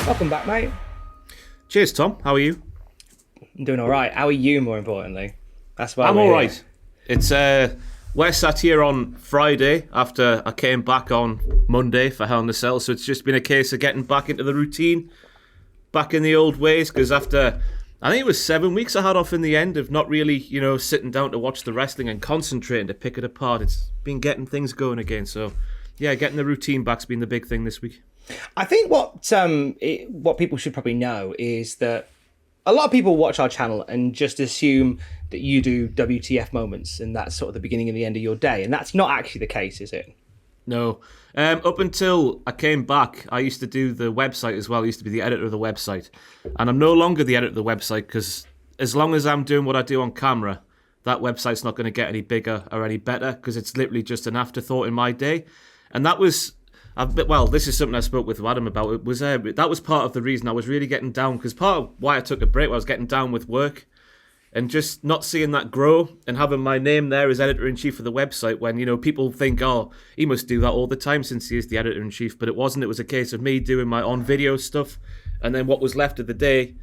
Welcome back, mate. Cheers, Tom. How are you? I'm doing all right. How are you, more importantly? That's why I'm all right. It's we're sat here on Friday after I came back on Monday for Hell in a Cell, so it's just been a case of getting back into the routine, back in the old ways, because after, I think it was 7 weeks I had off in the end of not really, sitting down to watch the wrestling and concentrating to pick it apart. It's been getting things going again, so yeah, getting the routine back's been the big thing this week. I think what people should probably know is that a lot of people watch our channel and just assume that you do WTF moments and that's sort of the beginning and the end of your day. And that's not actually the case, is it? No. Up until I came back, I used to do the website as well. I used to be the editor of the website. And I'm no longer the editor of the website because as long as I'm doing what I do on camera, that website's not going to get any bigger or any better because it's literally just an afterthought in my day. And that was... this is something I spoke with Adam about. It was that was part of the reason I was really getting down, because part of why I took a break, I was getting down with work and just not seeing that grow and having my name there as editor-in-chief of the website when, people think, oh, he must do that all the time since he is the editor-in-chief. But it wasn't. It was a case of me doing my on-video stuff. And then what was left of the day,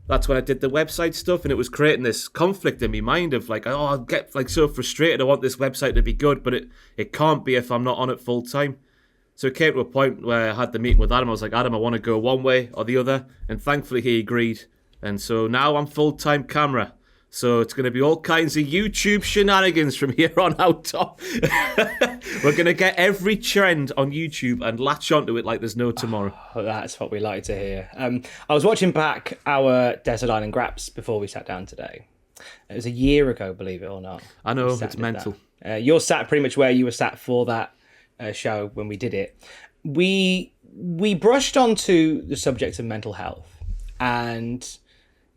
that's when I did the website stuff. And it was creating this conflict in my mind of like, oh, I'll get like so frustrated. I want this website to be good, but it can't be if I'm not on it full time. So it came to a point where I had the meeting with Adam. I was like, Adam, I want to go one way or the other. And thankfully he agreed. And so now I'm full-time camera. So it's going to be all kinds of YouTube shenanigans from here on out, Tom. We're going to get every trend on YouTube and latch onto it like there's no tomorrow. Oh, that's what we like to hear. I was watching back our Desert Island Graps before we sat down today. It was a year ago, believe it or not. I know, it's mental. You're sat pretty much where you were sat for that show when we did it. We brushed onto the subject of mental health, and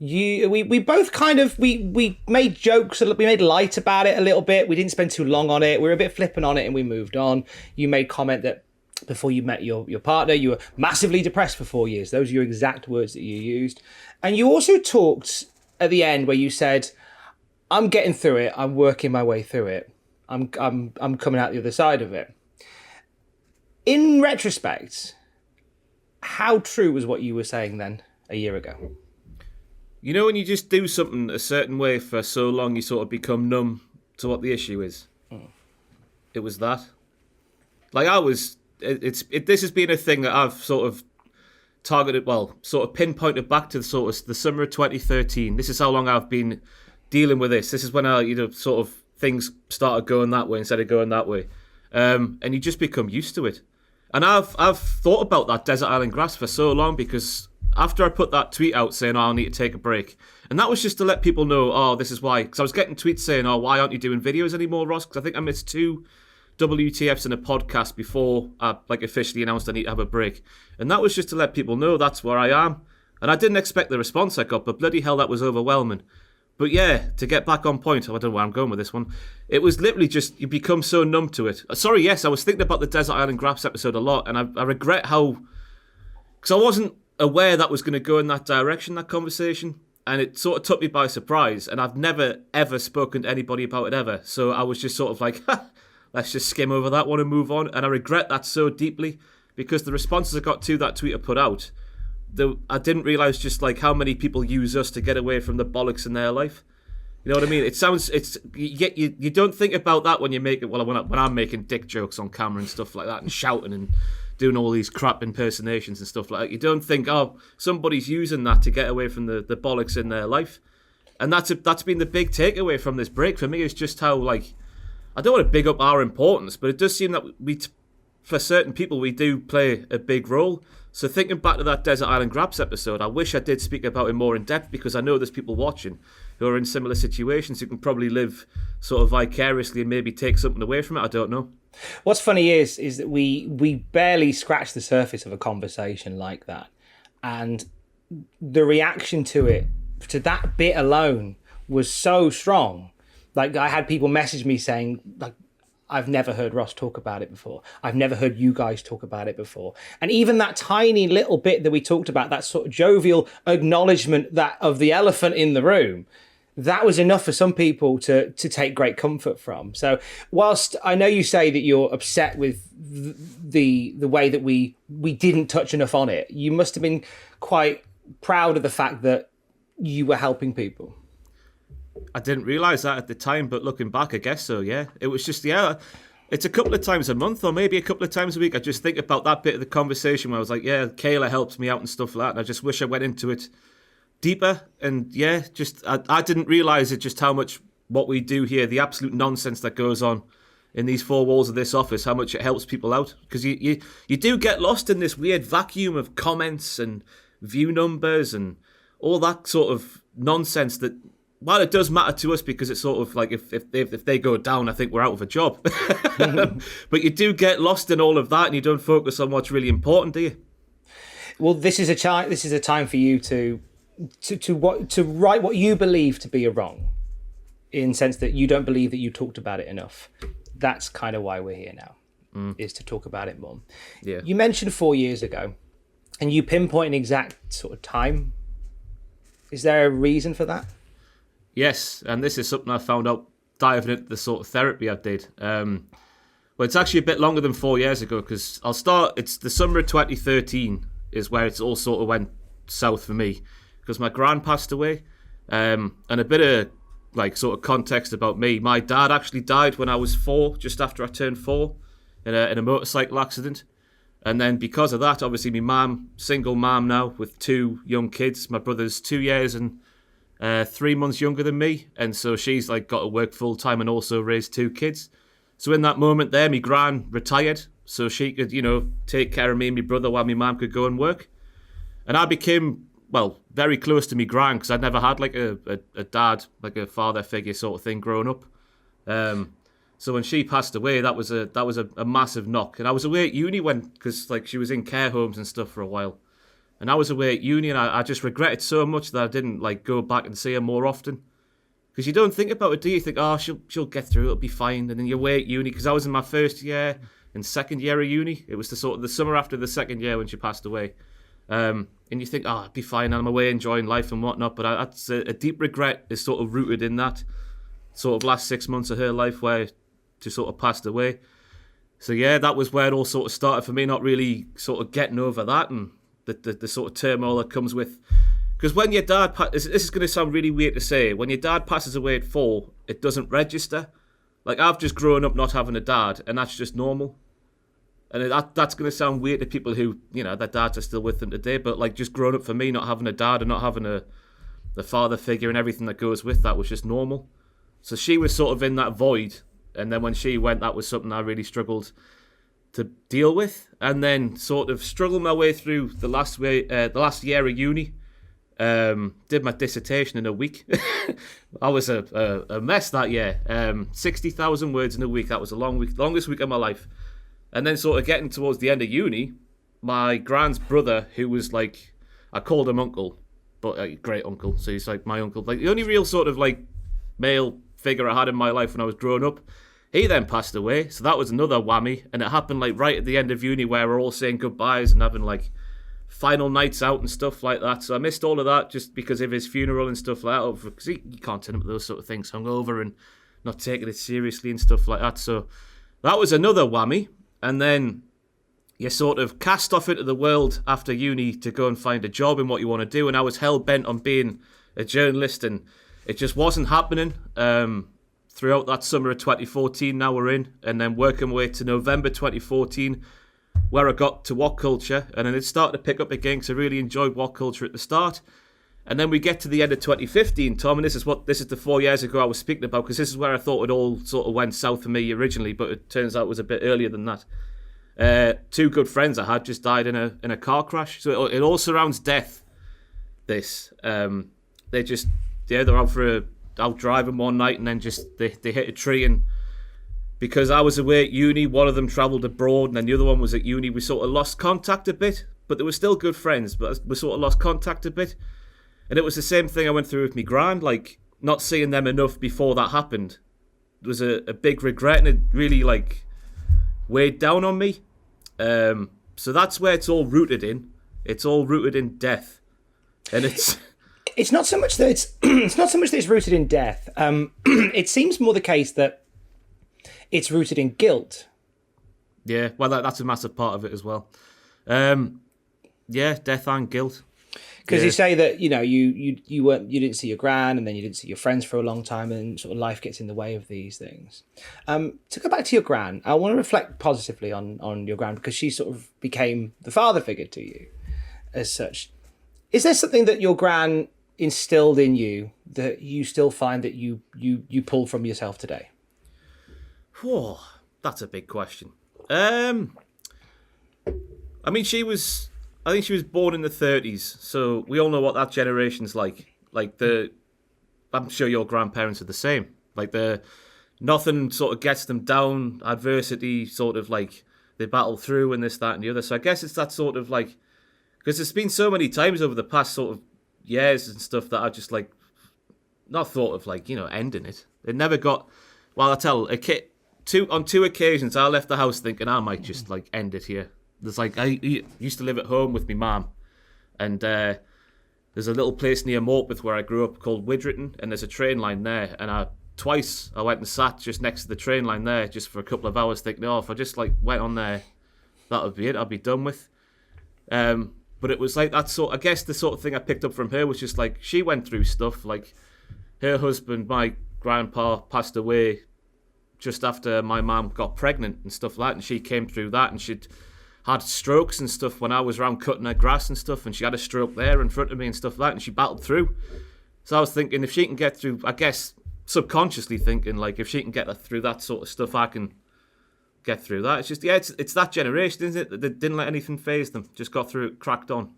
we both kind of we made jokes, we made light about it a little bit. We didn't spend too long on it. We were a bit flippant on it and we moved on. You made comment that before you met your partner you were massively depressed for 4 years. Those are your exact words that you used. And you also talked at the end where you said, I'm getting through it, I'm working my way through it, I'm coming out the other side of it. In retrospect, how true was what you were saying then a year ago? When you just do something a certain way for so long, you sort of become numb to what the issue is. It was that. Like this has been a thing that I've sort of targeted, sort of pinpointed back to the summer of 2013. This is how long I've been dealing with this. This is when sort of things started going that way instead of going that way. And you just become used to it. And I've thought about that Desert Island Grass for so long, because after I put that tweet out saying, I need to take a break, and that was just to let people know, this is why. Because I was getting tweets saying, why aren't you doing videos anymore, Ross? Because I think I missed 2 WTFs in a podcast before I officially announced I need to have a break. And that was just to let people know that's where I am. And I didn't expect the response I got, but bloody hell, that was overwhelming. But yeah, to get back on point, I don't know where I'm going with this one. It was literally just, you become so numb to it. Sorry, yes, I was thinking about the Desert Island Graphs episode a lot, and I regret how... Because I wasn't aware that was going to go in that direction, that conversation, and it sort of took me by surprise, and I've never, ever spoken to anybody about it ever. So I was just sort of like, let's just skim over that one and move on. And I regret that so deeply, because the responses I got to that tweet I put out, I didn't realise just like how many people use us to get away from the bollocks in their life. You know what I mean? You don't think about that when you make it. Well, when I'm making dick jokes on camera and stuff like that, and shouting and doing all these crap impersonations and stuff like that, you don't think, somebody's using that to get away from the bollocks in their life. And that's been the big takeaway from this break for me, is just how, like, I don't want to big up our importance, but it does seem that for certain people, we do play a big role. So thinking back to that Desert Island Grabs episode, I wish I did speak about it more in depth, because I know there's people watching who are in similar situations who can probably live sort of vicariously and maybe take something away from it. I don't know. What's funny is that we barely scratch the surface of a conversation like that. And the reaction to it, to that bit alone, was so strong. Like, I had people message me saying, like, I've never heard Ross talk about it before. I've never heard you guys talk about it before. And even that tiny little bit that we talked about, that sort of jovial acknowledgement of the elephant in the room, that was enough for some people to take great comfort from. So whilst I know you say that you're upset with the way that we didn't touch enough on it, you must have been quite proud of the fact that you were helping people. I didn't realise that at the time, but looking back, I guess so, yeah. It was just, it's a couple of times a month or maybe a couple of times a week. I just think about that bit of the conversation where I was like, yeah, Kayla helps me out and stuff like that. And I just wish I went into it deeper. And yeah, just I didn't realise it just how much what we do here, the absolute nonsense that goes on in these four walls of this office, how much it helps people out. Because you do get lost in this weird vacuum of comments and view numbers and all that sort of nonsense that, while it does matter to us because it's sort of like if they go down, I think we're out of a job. But you do get lost in all of that and you don't focus on what's really important, do you? Well, this is a time for you to write what you believe to be a wrong, in the sense that you don't believe that you talked about it enough. That's kind of why we're here now, is to talk about it more. Yeah. You mentioned 4 years ago, and you pinpoint an exact sort of time. Is there a reason for that? Yes, and this is something I found out diving into the sort of therapy I did. Well, it's actually a bit longer than 4 years ago because it's the summer of 2013 is where it's all sort of went south for me because my gran passed away. And a bit of like sort of context about me. My dad actually died when I was 4, just after I turned 4 in a motorcycle accident. And then because of that, obviously my mum, single mum now with 2 young kids. My brother's 2 years and 3 months younger than me, and so she's like got to work full time and also raise 2 kids. So in that moment there, my gran retired, so she could, take care of me and my brother while my mum could go and work. And I became, very close to my gran because I'd never had like a dad, like a father figure sort of thing growing up. So when she passed away, that was a massive knock. And I was away at uni because like she was in care homes and stuff for a while. And I was away at uni and I just regretted so much that I didn't like go back and see her more often. Because you don't think about it, do you? You think, oh, she'll get through, it'll be fine. And then you're away at uni, because I was in my first year and second year of uni. It was the summer after the second year when she passed away. And you think, oh, it'll be fine, I'm away enjoying life and whatnot. But that's a deep regret is sort of rooted in that sort of last 6 months of her life where she sort of passed away. So yeah, that was where it all sort of started for me, not really sort of getting over that and the sort of turmoil that comes with. Because when your dad, this is going to sound really weird to say, when your dad passes away at 4, it doesn't register. Like, I've just grown up not having a dad, and that's just normal. And that's going to sound weird to people who, their dads are still with them today, but like just growing up for me, not having a dad and not having the father figure and everything that goes with that was just normal. So she was sort of in that void, and then when she went, that was something I really struggled to deal with, and then sort of struggled my way through the last year of uni. Did my dissertation in a week. I was a mess that year. 60,000 words in a week. That was the longest week of my life. And then sort of getting towards the end of uni, my gran's brother, who was like, I called him uncle, but a great uncle. So he's like my uncle, like the only real sort of like male figure I had in my life when I was growing up. He then passed away, so that was another whammy, and it happened like right at the end of uni where we're all saying goodbyes and having like final nights out and stuff like that. So I missed all of that just because of his funeral and stuff like that, because you can't turn up those sort of things hungover and not taking it seriously and stuff like that. So that was another whammy, and then you're sort of cast off into the world after uni to go and find a job in what you want to do, and I was hell-bent on being a journalist, and it just wasn't happening. Throughout that summer of 2014 now we're in, and then working my way to November 2014 where I got to What Culture, and then it started to pick up again because I really enjoyed What Culture at the start. And then we get to the end of 2015, Tom, and this is the 4 years ago I was speaking about, because this is where I thought it all sort of went south for me originally, but it turns out it was a bit earlier than that. 2 good friends I had just died in a car crash, so it all surrounds death. They're out driving one night, and then just they hit a tree, and because I was away at uni, one of them travelled abroad and then the other one was at uni, we sort of lost contact a bit, but they were still good friends, but we sort of lost contact a bit. And it was the same thing I went through with my gran, like not seeing them enough before that happened. It was a big regret, and it really like weighed down on me. So that's where it's all rooted in. It's all rooted in death. And it's It's not so much that it's not so much that it's rooted in death. It seems more the case that it's rooted in guilt. Yeah, well, that's a massive part of it as well. Yeah, death and guilt. Because you say that you didn't see your gran, and then you didn't see your friends for a long time, and sort of life gets in the way of these things. To go back to your gran, I want to reflect positively on your gran, because she sort of became the father figure to you, as such. Is there something that your gran instilled in you that you still find that you pull from yourself today? Whoa, that's a big question. I mean, I think she was born in the 30s, so we all know what that generation's like. I'm sure your grandparents are the same. Nothing sort of gets them down, adversity sort of like they battle through and this, that and the other. So I guess it's that sort of like, because there's been so many times over the past sort of years and stuff that I've just like, not thought of like, ending it. It never got, well, I tell a kid, on two occasions I left the house thinking I might just like end it here. There's like, I used to live at home with my mum, and there's a little place near Morpeth where I grew up called Widgerton, and there's a train line there, and twice I went and sat just next to the train line there just for a couple of hours thinking, if I just like went on there, that would be it, I'd be done with. But it was like that sort, I guess the sort of thing I picked up from her was just like, she went through stuff, like her husband, my grandpa, passed away just after my mum got pregnant and stuff like that, and she came through that, and she'd had strokes and stuff when I was around cutting her grass and stuff, and she had a stroke there in front of me and stuff like that, and she battled through. So I was thinking, if she can get through, I guess subconsciously thinking, like, if she can get through that sort of stuff, I can get through that. It's just, it's that generation, isn't it? That didn't let anything faze them, just got through it, cracked on.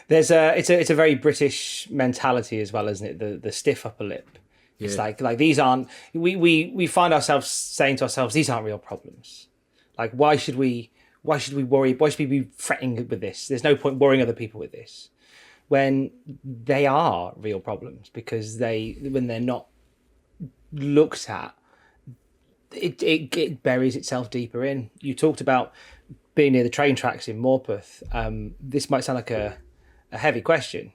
It's a very British mentality as well, isn't it? The stiff upper lip. Yeah. It's like these aren't, we find ourselves saying to ourselves, these aren't real problems. Like, why should we worry? Why should we be fretting with this? There's no point worrying other people with this, when they are real problems, because when they're not looked at, it buries itself deeper in. You talked about being near the train tracks in Morpeth. This might sound like a heavy question,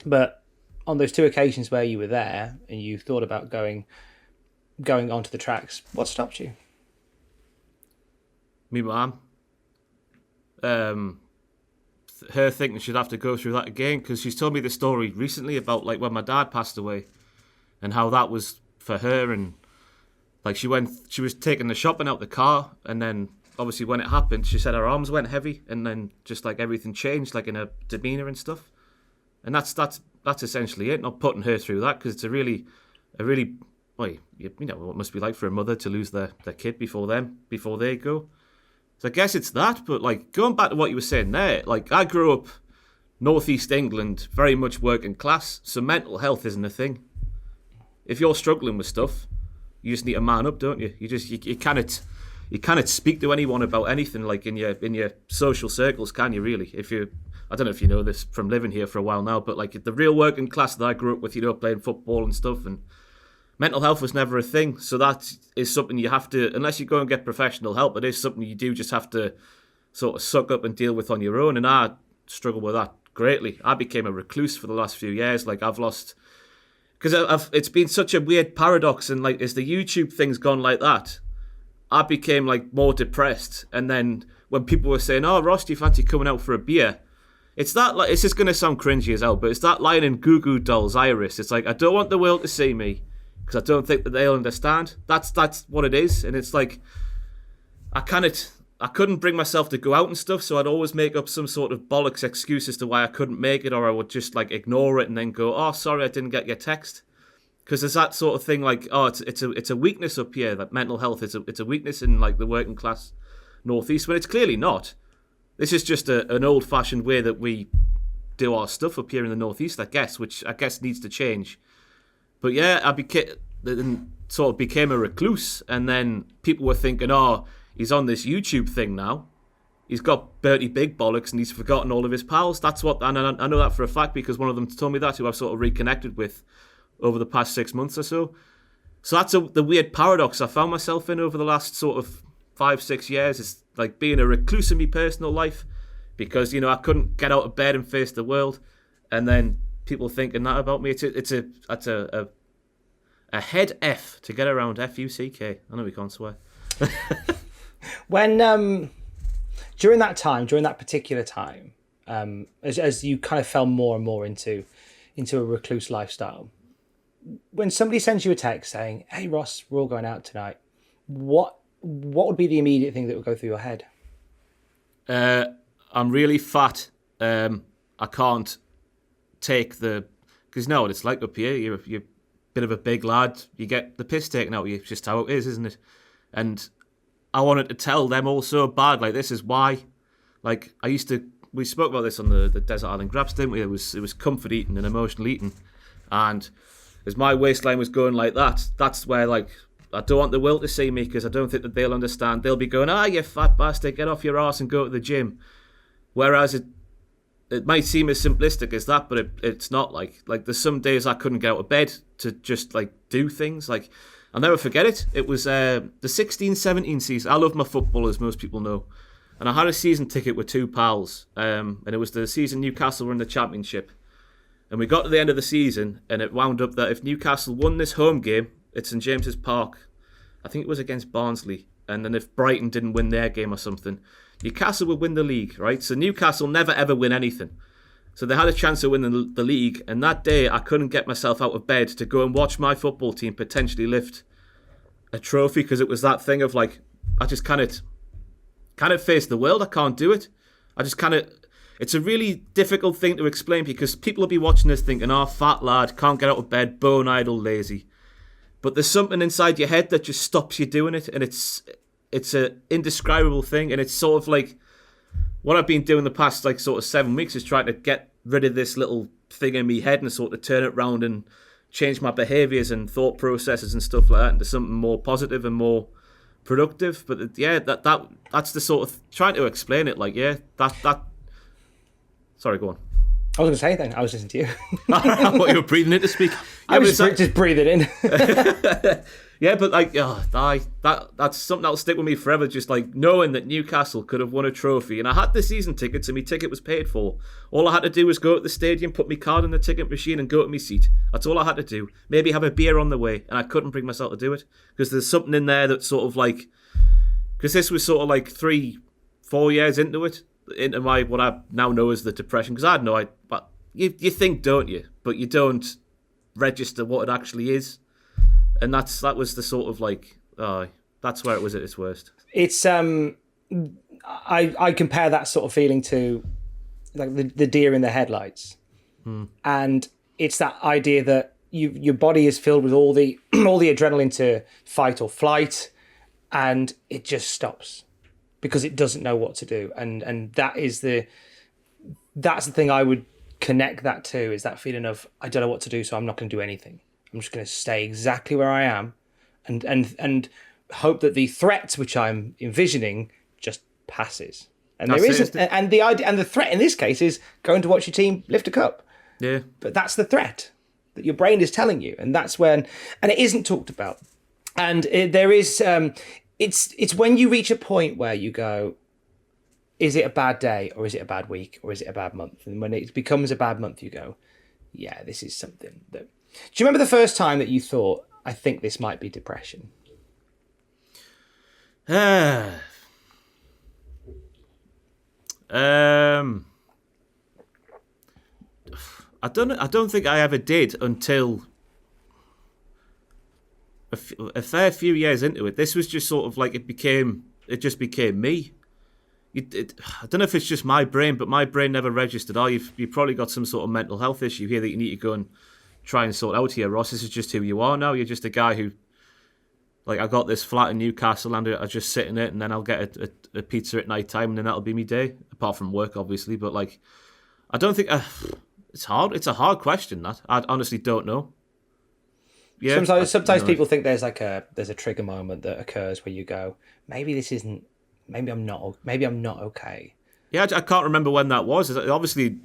but on those two occasions where you were there and you thought about going onto the tracks, what stopped you? Me mum. Her thinking she'd have to go through that again, because she's told me the story recently about like when my dad passed away and how that was for her, and like she was taking the shopping out the car, and then obviously when it happened she said her arms went heavy, and then just like everything changed like in her demeanour and stuff, and that's essentially it. Not putting her through that, because it's a really well, you know what it must be like for a mother to lose their kid before they go. So I guess it's that, but like going back to what you were saying there, like I grew up northeast England, very much working class, so mental health isn't a thing. If you're struggling with stuff, you just need to man up, don't you? You cannot speak to anyone about anything like in your social circles, can you really? I don't know if you know this from living here for a while now, but like the real working class that I grew up with, playing football and stuff, and mental health was never a thing. So that is something you have to, unless you go and get professional help, it is something you do just have to sort of suck up and deal with on your own. And I struggle with that greatly. I became a recluse for the last few years. Like I've lost, because it's been such a weird paradox. And like as the YouTube thing's gone like that, I became like more depressed. And then when people were saying, "Oh, Ross, do you fancy coming out for a beer?" It's that, like, it's just going to sound cringy as hell, but it's that line in Goo Goo Dolls' Iris. It's like, I don't want the world to see me, because I don't think that they'll understand. That's what it is. And it's like, I couldn't bring myself to go out and stuff, so I'd always make up some sort of bollocks excuse as to why I couldn't make it, or I would just like ignore it and then go, "Oh, sorry, I didn't get your text." Because there's that sort of thing like, oh, it's a weakness up here, that mental health it's a weakness in like the working class northeast, when it's clearly not. This is just an old-fashioned way that we do our stuff up here in the northeast, I guess, which I guess needs to change. But yeah, I sort of became a recluse, and then people were thinking, "Oh, he's on this YouTube thing now. He's got Bertie Big Bollocks, and he's forgotten all of his pals." That's what, and I know that for a fact because one of them told me that, who I've sort of reconnected with over the past 6 months or so. So that's the weird paradox I found myself in over the last sort of 5-6 years. It's like being a recluse in my personal life because, I couldn't get out of bed and face the world, and then people thinking that about me. It's a head F to get around. FUCK. I know we can't swear. When during that particular time, as you kind of fell more and more into a recluse lifestyle, when somebody sends you a text saying, "Hey Ross, we're all going out tonight," what would be the immediate thing that would go through your head? I'm really fat. I can't take because no, it's like up here. You're a bit of a big lad. You get the piss taken out of you. It's just how it is, isn't it? And I wanted to tell them all so bad. Like, this is why. Like, we spoke about this on the Desert Island Grabs, didn't we? It was comfort eating and emotional eating. And as my waistline was going like that, that's where, like, I don't want the world to see me, because I don't think that they'll understand. They'll be going, you fat bastard, get off your arse and go to the gym. Whereas it might seem as simplistic as that, but it's not. Like there's some days I couldn't get out of bed to just, like, do things. Like, I'll never forget it. It was the 16-17 season. I love my football, as most people know. And I had a season ticket with two pals. And it was the season Newcastle were in the Championship. And we got to the end of the season, and it wound up that if Newcastle won this home game at St James's Park, I think it was against Barnsley, and then if Brighton didn't win their game or something, Newcastle would win the league, right? So Newcastle never ever win anything. So they had a chance of winning the league, and that day I couldn't get myself out of bed to go and watch my football team potentially lift a trophy, because it was that thing of, like, I just kind of face the world. I can't do it. I just kind of... It's a really difficult thing to explain, because people will be watching this thinking, fat lad, can't get out of bed, bone idle, lazy. But there's something inside your head that just stops you doing it, and it's a indescribable thing, and it's sort of like what I've been doing the past, like, sort of 7 weeks is trying to get rid of this little thing in my head and sort of turn it around and change my behaviours and thought processes and stuff like that into something more positive and more productive. But that's the sort of trying to explain it. Like, that. Sorry, go on. I was going to say anything. I was listening to you. I thought you were breathing in to speak. I was just breathe it in. Yeah, but, like, that's something that'll stick with me forever. Just, like, knowing that Newcastle could have won a trophy, and I had the season tickets, and my ticket was paid for. All I had to do was go to the stadium, put my card in the ticket machine, and go to my seat. That's all I had to do. Maybe have a beer on the way, and I couldn't bring myself to do it, because there's something in there that's sort of like, because this was sort of like 3-4 years into what I now know as the depression. Because I had no idea, but you think, don't you? But you don't register what it actually is. And that was the sort of, like, that's where it was at its worst. It's I compare that sort of feeling to, like, the deer in the headlights, and it's that idea that your body is filled with all the adrenaline to fight or flight, and it just stops because it doesn't know what to do, and that's the thing I would connect that to, is that feeling of, I don't know what to do, so I'm not going to do anything. I'm just going to stay exactly where I am, and hope that the threat which I'm envisioning just passes. And there isn't, and the idea, and the threat in this case is going to watch your team lift a cup. Yeah. But that's the threat that your brain is telling you, and that's when, and it isn't talked about. And there is, it's when you reach a point where you go, is it a bad day, or is it a bad week, or is it a bad month? And when it becomes a bad month, you go, yeah, this is something that. Do you remember the first time that you thought, I think this might be depression? I don't think I ever did until a fair few years into it. This was just sort of like it just became me. I don't know if it's just my brain, but my brain never registered. You've probably got some sort of mental health issue here that you need to go and try and sort out here, Ross. This is just who you are now. You're just a guy who, like, I got this flat in Newcastle and I just sit in it, and then I'll get a pizza at night time, and then that'll be me day, apart from work, obviously. But, like, I don't think it's hard. It's a hard question, that. I honestly don't know. Yeah, sometimes people think there's a trigger moment that occurs where you go, maybe I'm not okay. Yeah, I can't remember when that was. Obviously,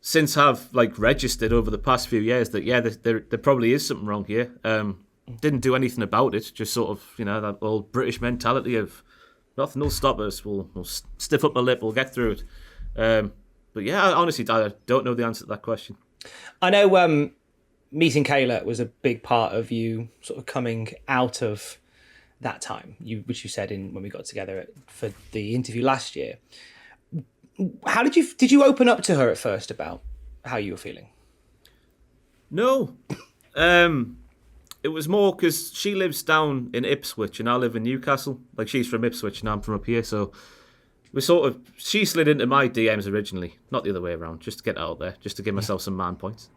since I've, like, registered over the past few years that, yeah, there probably is something wrong here. Didn't do anything about it. Just sort of, that old British mentality of nothing will stop us. We'll stiff up the lip. We'll get through it. But yeah, honestly, I don't know the answer to that question. I know meeting Kayla was a big part of you sort of coming out of that time, which you said when we got together for the interview last year. How did you open up to her at first about how you were feeling? No. It was more because she lives down in Ipswich and I live in Newcastle. Like, she's from Ipswich and I'm from up here, so she slid into my DMs originally, not the other way around, just to get out there, just to give myself some man points.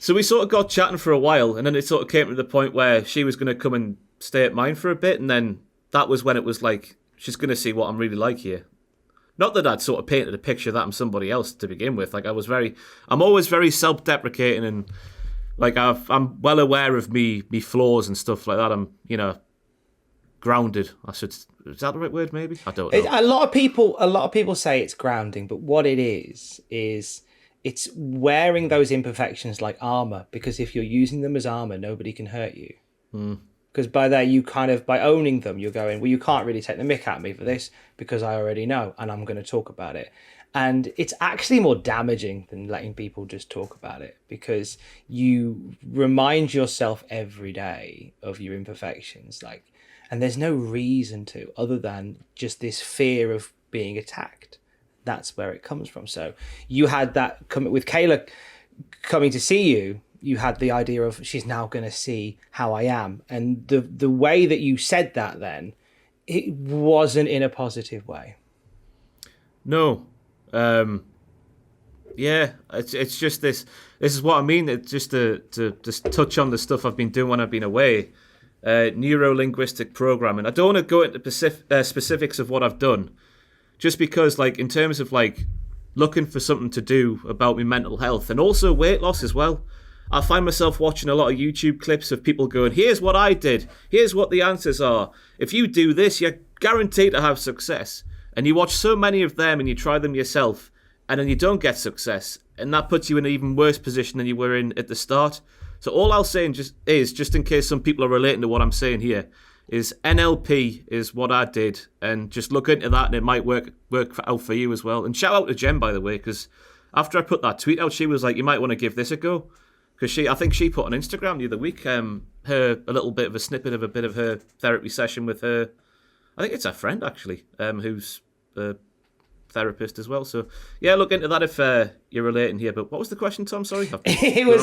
So we sort of got chatting for a while, and then it sort of came to the point where she was going to come and stay at mine for a bit, and then that was when it was like, she's going to see what I'm really like here. Not that I'd sort of painted a picture that I'm somebody else to begin with. Like, I'm always very self-deprecating, and like I'm well aware of me flaws and stuff like that. I'm, grounded. Is that the right word? Maybe, I don't know. A lot of people say it's grounding, but what it is it's wearing those imperfections like armor. Because if you're using them as armor, nobody can hurt you. Because by that, you kind of, by owning them, you're going, well, you can't really take the mick out of me for this because I already know, and I'm going to talk about it. And it's actually more damaging than letting people just talk about it, because you remind yourself every day of your imperfections, and there's no reason to, other than just this fear of being attacked. That's where it comes from. So you had that with Kayla coming to see you. You had the idea of, she's now going to see how I am. And the way that you said that then, it wasn't in a positive way. No. Yeah, it's just this is what I mean. It's just to just touch on the stuff I've been doing when I've been away. Neuro-linguistic programming. I don't want to go into specifics of what I've done, just because, like, in terms of, like, looking for something to do about my mental health and also weight loss as well. I find myself watching a lot of YouTube clips of people going, here's what I did, here's what the answers are. If you do this, you're guaranteed to have success. And you watch so many of them and you try them yourself, and then you don't get success. And that puts you in an even worse position than you were in at the start. So all I'll say just in case some people are relating to what I'm saying here, is NLP is what I did, and just look into that and it might work out for you as well. And shout out to Jen, by the way, because after I put that tweet out, she was like, you might want to give this a go. Because I think she put on Instagram the other week, a little bit of a snippet of a bit of her therapy session with her, I think it's her friend actually, who's a therapist as well. So yeah, look into that if you're relating here. But what was the question, Tom? Sorry. It was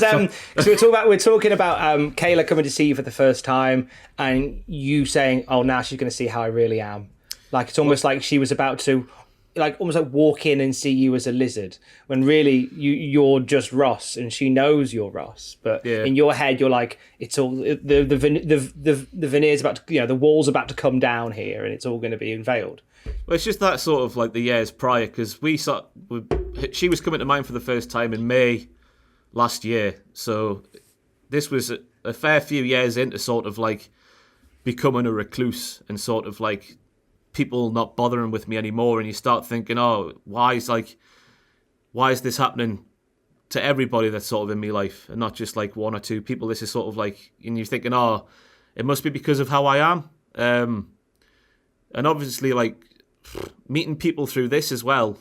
so we're talking about Kayla coming to see you for the first time, and you saying, "Oh, now she's going to see how I really am." Like, it's almost like she was about to, almost like walk in and see you as a lizard, when really you're just Ross, and she knows you're Ross. But in your head, you're like, it's all the veneer's about to, the wall's about to come down here, and it's all going to be unveiled. Well, it's just that sort of like the years prior, because she was coming to mine for the first time in May last year. So this was a fair few years into sort of like becoming a recluse and sort of like people not bothering with me anymore. And you start thinking, oh, why is this happening to everybody that's sort of in my life and not just like one or two people? This is sort of like, and you're thinking, oh, it must be because of how I am. And obviously, like, meeting people through this as well,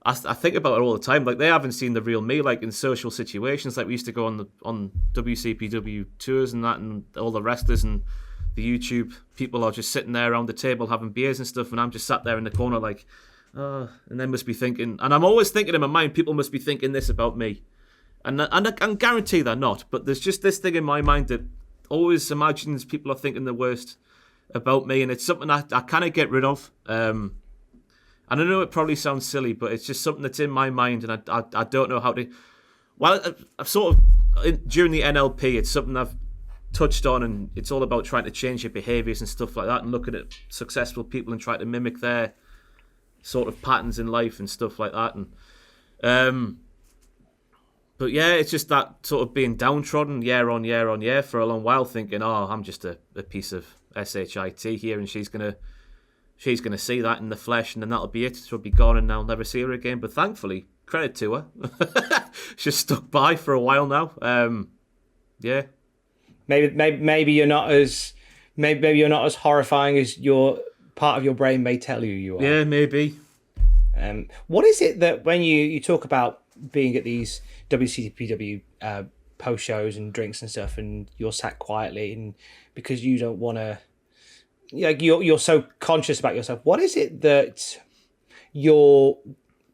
I think about it all the time. Like, they haven't seen the real me, like in social situations. Like, we used to go on WCPW tours and that, and all the wrestlers and the YouTube people are just sitting there around the table having beers and stuff, and I'm just sat there in the corner like, oh, and they must be thinking, and I'm always thinking in my mind, people must be thinking this about me. And I can guarantee they're not, but there's just this thing in my mind that always imagines people are thinking the worst about me, and it's something I kind of get rid of. And I know it probably sounds silly, but it's just something that's in my mind, and I don't know how to. Well, I've sort of during the NLP, it's something I've touched on, and it's all about trying to change your behaviours and stuff like that, and looking at successful people and trying to mimic their sort of patterns in life and stuff like that. And but yeah, it's just that sort of being downtrodden year on year on year for a long while, thinking, oh, I'm just a piece of shit here, and she's gonna see that in the flesh, and then that'll be it. She'll be gone, and I'll never see her again. But thankfully, credit to her, she's stuck by for a while now. Yeah, maybe you're not as horrifying as your part of your brain may tell you are. Yeah, maybe. What is it that when you talk about being at these WCPW post shows and drinks and stuff, and you're sat quietly, and because you don't want to, like, you're so conscious about yourself. What is it that you're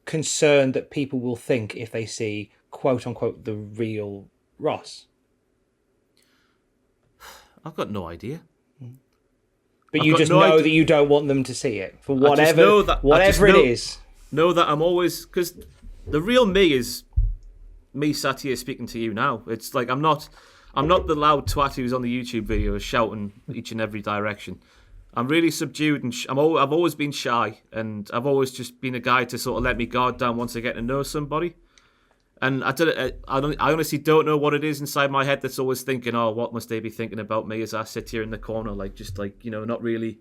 concerned that people will think if they see, quote unquote, the real Ross? I've got no idea. But you just know that you don't want them to see it for whatever it is. Know that I'm always, because the real me is me sat here speaking to you now. It's like I'm not the loud twat who's on the YouTube video shouting each and every direction. I'm really subdued, and I've always been shy, and I've always just been a guy to sort of let me guard down once I get to know somebody. And I honestly don't know what it is inside my head that's always thinking, oh, what must they be thinking about me as I sit here in the corner, like, just like, you know, not really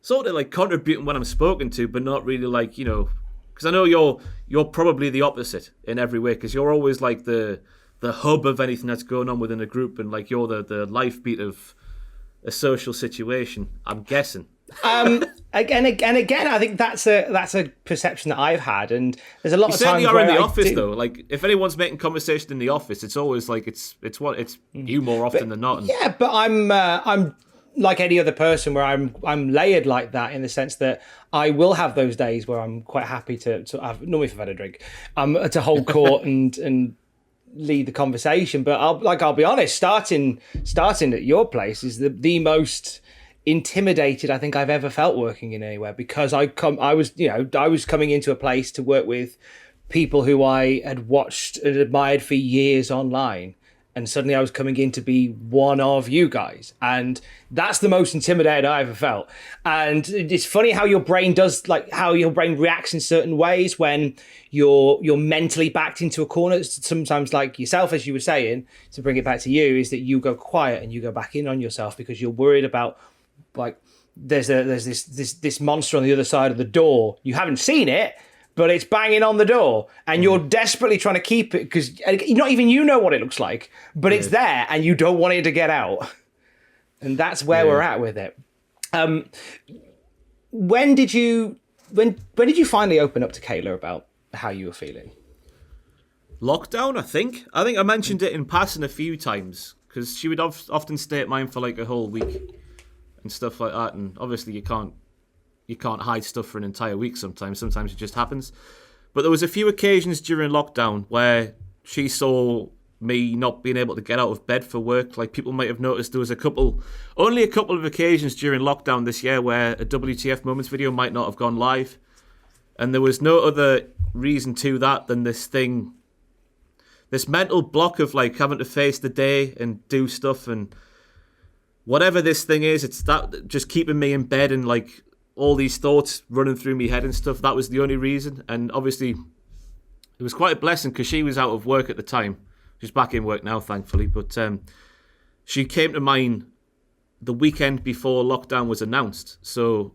sort of like contributing when I'm spoken to, but not really like, you know, because I know you're probably the opposite in every way, because you're always like the hub of anything that's going on within a group, and like you're the life beat of a social situation, I'm guessing. Again, I think that's a perception that I've had, and there's a lot of times certainly are where in the office though. Like if anyone's making conversation in the office, it's always like it's you more often than not. Yeah, but I'm like any other person where I'm layered like that, in the sense that I will have those days where I'm quite happy to have, normally if I've had a drink, to hold court and lead the conversation. But I'll be honest, starting at your place is the most intimidated I think I've ever felt working in anywhere, because I was coming into a place to work with people who I had watched and admired for years online, and suddenly I was coming in to be one of you guys, and that's the most intimidated I ever felt. And it's funny how your brain reacts in certain ways when you're mentally backed into a corner. Sometimes, like yourself, as you were saying, to bring it back to you, is that you go quiet and you go back in on yourself because you're worried about, like, there's this monster on the other side of the door. You haven't seen it, but it's banging on the door, and you're desperately trying to keep it, because not even you know what it looks like, but it's there, and you don't want it to get out. And that's where we're at with it. When did you finally open up to Kayla about how you were feeling? Lockdown, I think. I mentioned it in passing a few times, because she would often stay at mine for like a whole week and stuff like that. And obviously you can't hide stuff for an entire week sometimes. Sometimes it just happens. But there was a few occasions during lockdown where she saw me not being able to get out of bed for work. Like, people might have noticed there was only a couple of occasions during lockdown this year where a WTF Moments video might not have gone live. And there was no other reason to that than this mental block of like having to face the day and do stuff, and whatever this thing is, it's that just keeping me in bed and like all these thoughts running through my head and stuff. That was the only reason. And obviously it was quite a blessing because she was out of work at the time. She's back in work now, thankfully. But she came to mine the weekend before lockdown was announced. So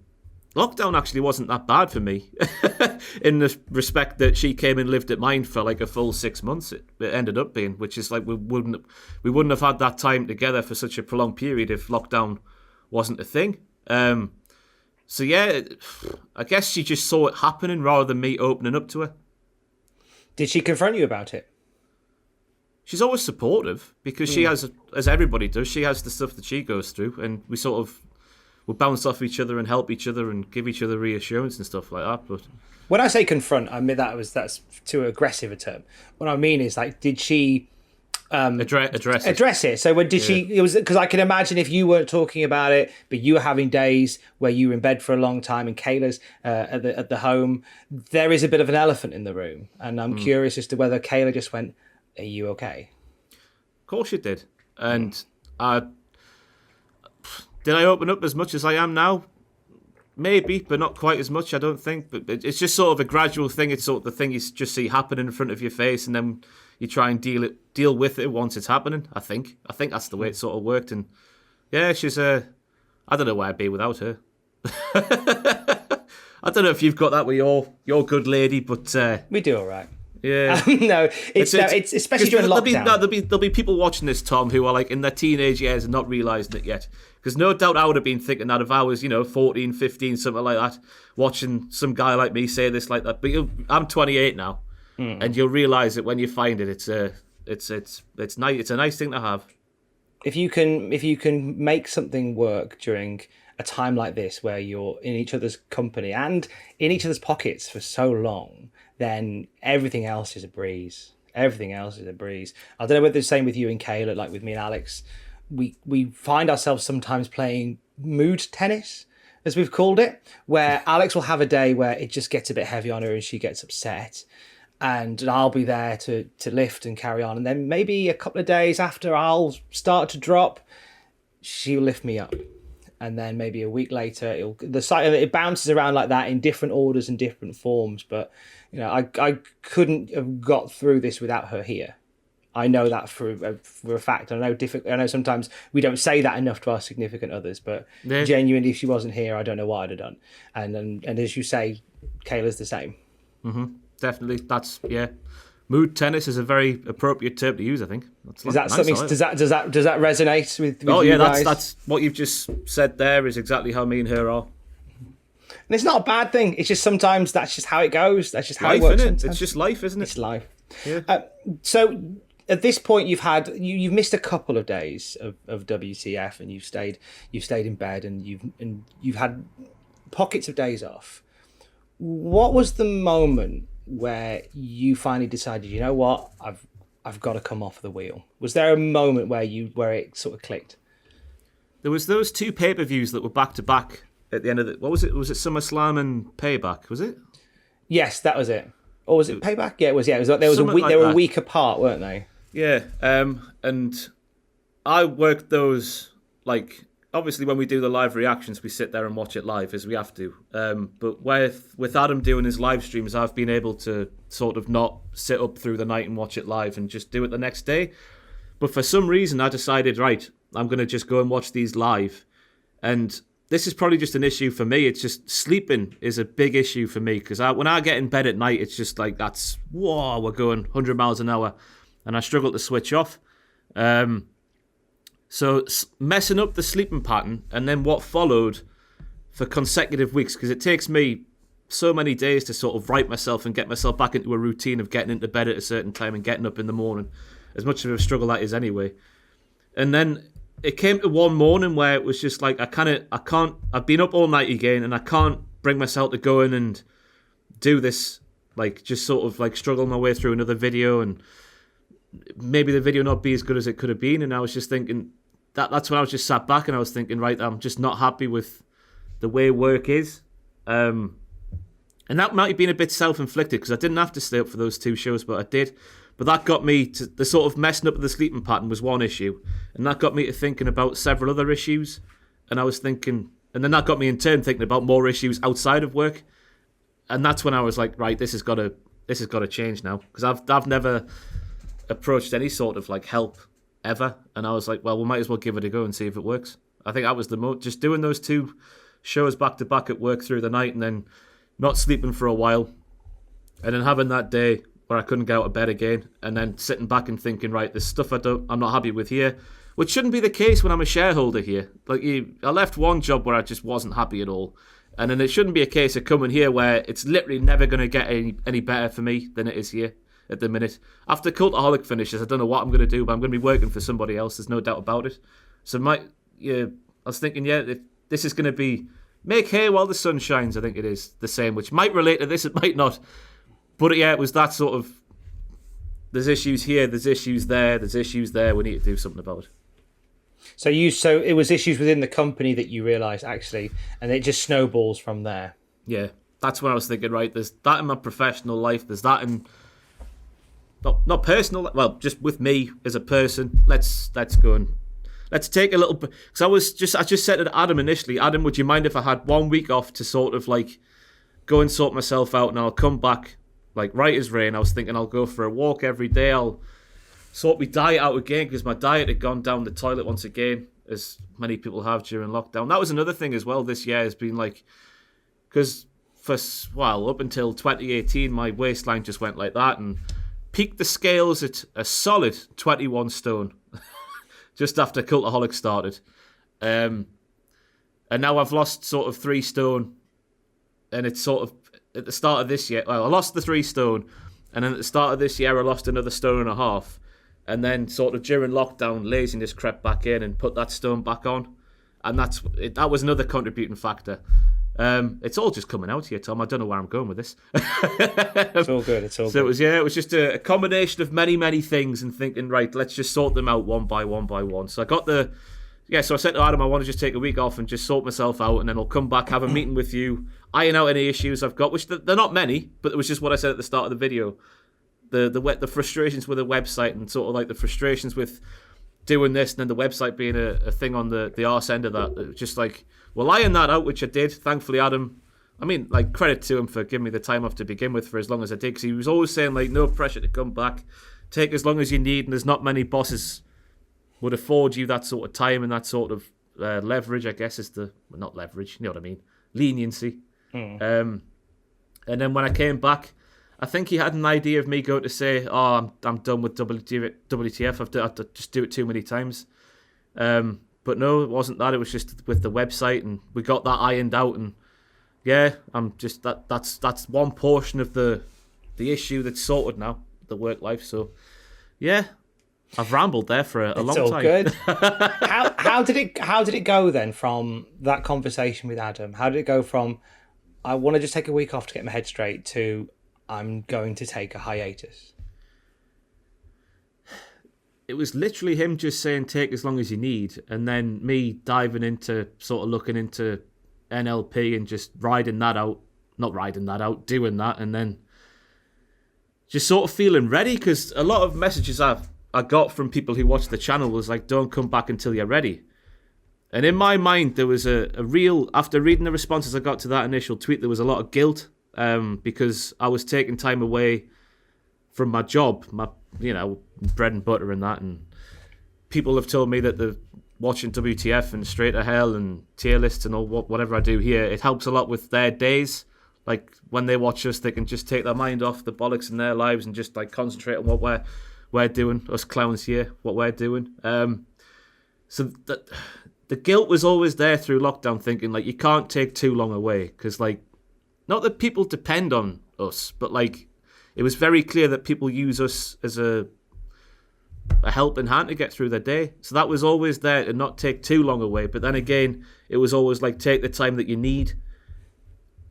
lockdown actually wasn't that bad for me in the respect that she came and lived at mine for like a full 6 months. It ended up being, which is like we wouldn't have had that time together for such a prolonged period if lockdown wasn't a thing. So yeah, I guess she just saw it happening rather than me opening up to her. Did she confront you about it? She's always supportive because she has, as everybody does, she has the stuff that she goes through, and we bounce off each other and help each other and give each other reassurance and stuff like that. But when I say confront, I mean that's too aggressive a term. What I mean is, like, did she address it? So when did she? It was because I can imagine if you weren't talking about it, but you were having days where you were in bed for a long time, and Kayla's at the home. There is a bit of an elephant in the room, and I'm curious as to whether Kayla just went, "Are you okay?" Of course she did, and did I open up as much as I am now? Maybe, but not quite as much, I don't think. But it's just sort of a gradual thing. It's sort of the thing you just see happening in front of your face, and then you try and deal with it once it's happening. I think that's the way it sort of worked. And yeah, she's I don't know where I'd be without her. I don't know if you've got that with your good lady, but we do all right. Yeah, no, it's especially during lockdown. There'll be people watching this, Tom, who are like in their teenage years and not realising it yet. Because no doubt I would have been thinking that if I was, 14, 15, something like that, watching some guy like me say this like that. But I'm 28 now. and you'll realise that when you find it, it's nice. It's a nice thing to have. If you can make something work during a time like this where you're in each other's company and in each other's pockets for so long, then everything else is a breeze. Everything else is a breeze. I don't know whether it's the same with you and Kayla, like with me and Alex. We find ourselves sometimes playing mood tennis, as we've called it, where Alex will have a day where it just gets a bit heavy on her and she gets upset. And I'll be there to lift and carry on. And then maybe a couple of days after I'll start to drop, she'll lift me up. And then maybe a week later, it bounces around like that in different orders and different forms. But I couldn't have got through this without her here. I know that for a fact. I know sometimes we don't say that enough to our significant others, but genuinely, if she wasn't here, I don't know what I'd have done. And as you say, Kayla's the same. Mm-hmm. Definitely, mood tennis is a very appropriate term to use. I think. Is that something? Does that resonate with you guys? That's what you've just said. There is exactly how me and her are. And it's not a bad thing. It's just sometimes that's just how it goes. That's just how life, it works. Isn't it? It's just life, isn't it? It's life. Yeah. So at this point, you've missed a couple of days of WTF, and you've stayed in bed, and you've had pockets of days off. What was the moment where you finally decided, you know what, I've got to come off the wheel? Was there a moment where it sort of clicked? There was those two pay-per-views that were back to back at the end of the. What was it? Was it SummerSlam and Payback? Was it? Yes, that was it. Or was it Payback? Yeah, it was. Yeah, it was. There was a week. Like they were a week apart, weren't they? Yeah. And I worked those like. Obviously, when we do the live reactions, we sit there and watch it live as we have to. But with Adam doing his live streams, I've been able to sort of not sit up through the night and watch it live and just do it the next day. But for some reason, I decided, right, I'm going to just go and watch these live. And this is probably just an issue for me. It's just sleeping is a big issue for me because when I get in bed at night, it's just like we're going 100 miles an hour. And I struggle to switch off. So messing up the sleeping pattern and then what followed for consecutive weeks, because it takes me so many days to sort of right myself and get myself back into a routine of getting into bed at a certain time and getting up in the morning, as much of a struggle that is anyway. And then it came to one morning where it was just like, I've been up all night again and I can't bring myself to go in and do this, like just sort of like struggle my way through another video and maybe the video not be as good as it could have been. And I was just thinking, that's when I was just sat back and I was thinking, right, I'm just not happy with the way work is. And that might have been a bit self-inflicted because I didn't have to stay up for those two shows, but I did. But that got me to the sort of messing up of the sleeping pattern was one issue. And that got me to thinking about several other issues. And I was thinking, and then that got me in turn thinking about more issues outside of work. And that's when I was like, right, this has got to change now. Because I've never approached any sort of like help ever, and I was like, well, we might as well give it a go and see if it works. I think that was just doing those two shows back to back at work through the night and then not sleeping for a while and then having that day where I couldn't get out of bed again and then sitting back and thinking, right, there's stuff I'm not happy with here, which shouldn't be the case when I'm a shareholder here. Like I left one job where I just wasn't happy at all, and then it shouldn't be a case of coming here where it's literally never going to get any better for me than it is here at the minute. After Cultaholic finishes, I don't know what I'm going to do, but I'm going to be working for somebody else. There's no doubt about it. So I was thinking, this is going to be make hay while the sun shines. I think it is the same, which might relate to this, it might not. But it was that sort of, there's issues here, there's issues there, we need to do something about it. So it was issues within the company that you realised actually, and it just snowballs from there. Yeah, that's when I was thinking, right, there's that in my professional life, there's that in not personal, well, just with me as a person. Let's go and let's take a little bit, because I just said to Adam initially, Adam, would you mind if I had 1 week off to sort of like go and sort myself out, and I'll come back like right as rain. I was thinking I'll go for a walk every day, I'll sort my diet out again, because my diet had gone down the toilet once again, as many people have during lockdown. That was another thing as well this year, has been like, because up until 2018 my waistline just went like that and peaked the scales at a solid 21 stone just after Cultaholic started. And now I've lost sort of 3 stone, and it's sort of at the start of this year, well, I lost the 3 stone, And then at the start of this year, I lost another 1.5 stone. And then sort of during lockdown, laziness crept back in and put that stone back on. And that was another contributing factor. It's all just coming out here, Tom. I don't know where I'm going with this. It's all good. It's all good. So it was just a combination of many, many things and thinking, right, let's just sort them out one by one. So so I said to Adam, I want to just take a week off and just sort myself out, and then I'll come back, have a meeting with you, iron out any issues I've got, which they're not many, but it was just what I said at the start of the video. The frustrations with the website and sort of like the frustrations with doing this and then the website being a thing on the arse end of that. It was just like, well, iron that out, which I did. Thankfully, Adam, I mean, like, credit to him for giving me the time off to begin with for as long as I did, because he was always saying, like, no pressure to come back. Take as long as you need, and there's not many bosses would afford you that sort of time and that sort of leverage, I guess, not leverage, you know what I mean, leniency. And then when I came back, I think he had an idea of me going to say, oh, I'm done with WTF, I've just do it too many times. But no, it wasn't that. It was just with the website, and we got that ironed out. And yeah, I'm just that's one portion of the issue that's sorted now, the work life. So yeah, I've rambled there for a long time. It's all good. How did it go then from that conversation with Adam? How did it go from I want to just take a week off to get my head straight to I'm going to take a hiatus? It was literally him just saying take as long as you need, and then me diving into sort of looking into NLP and just doing that, and then just sort of feeling ready, because a lot of messages I got from people who watch the channel was like, don't come back until you're ready. And in my mind, there was a real, after reading the responses I got to that initial tweet, there was a lot of guilt because I was taking time away from my job, my bread and butter and that. And people have told me that the watching WTF and Straight to Hell and tier lists and all whatever I do here, it helps a lot with their days. Like when they watch us, they can just take their mind off the bollocks in their lives and just like concentrate on what we're doing, us clowns here, what we're doing. So that the guilt was always there through lockdown, thinking like you can't take too long away, because like not that people depend on us, but like it was very clear that people use us as a helping hand to get through their day. So that was always there, to not take too long away. But then again, it was always like take the time that you need.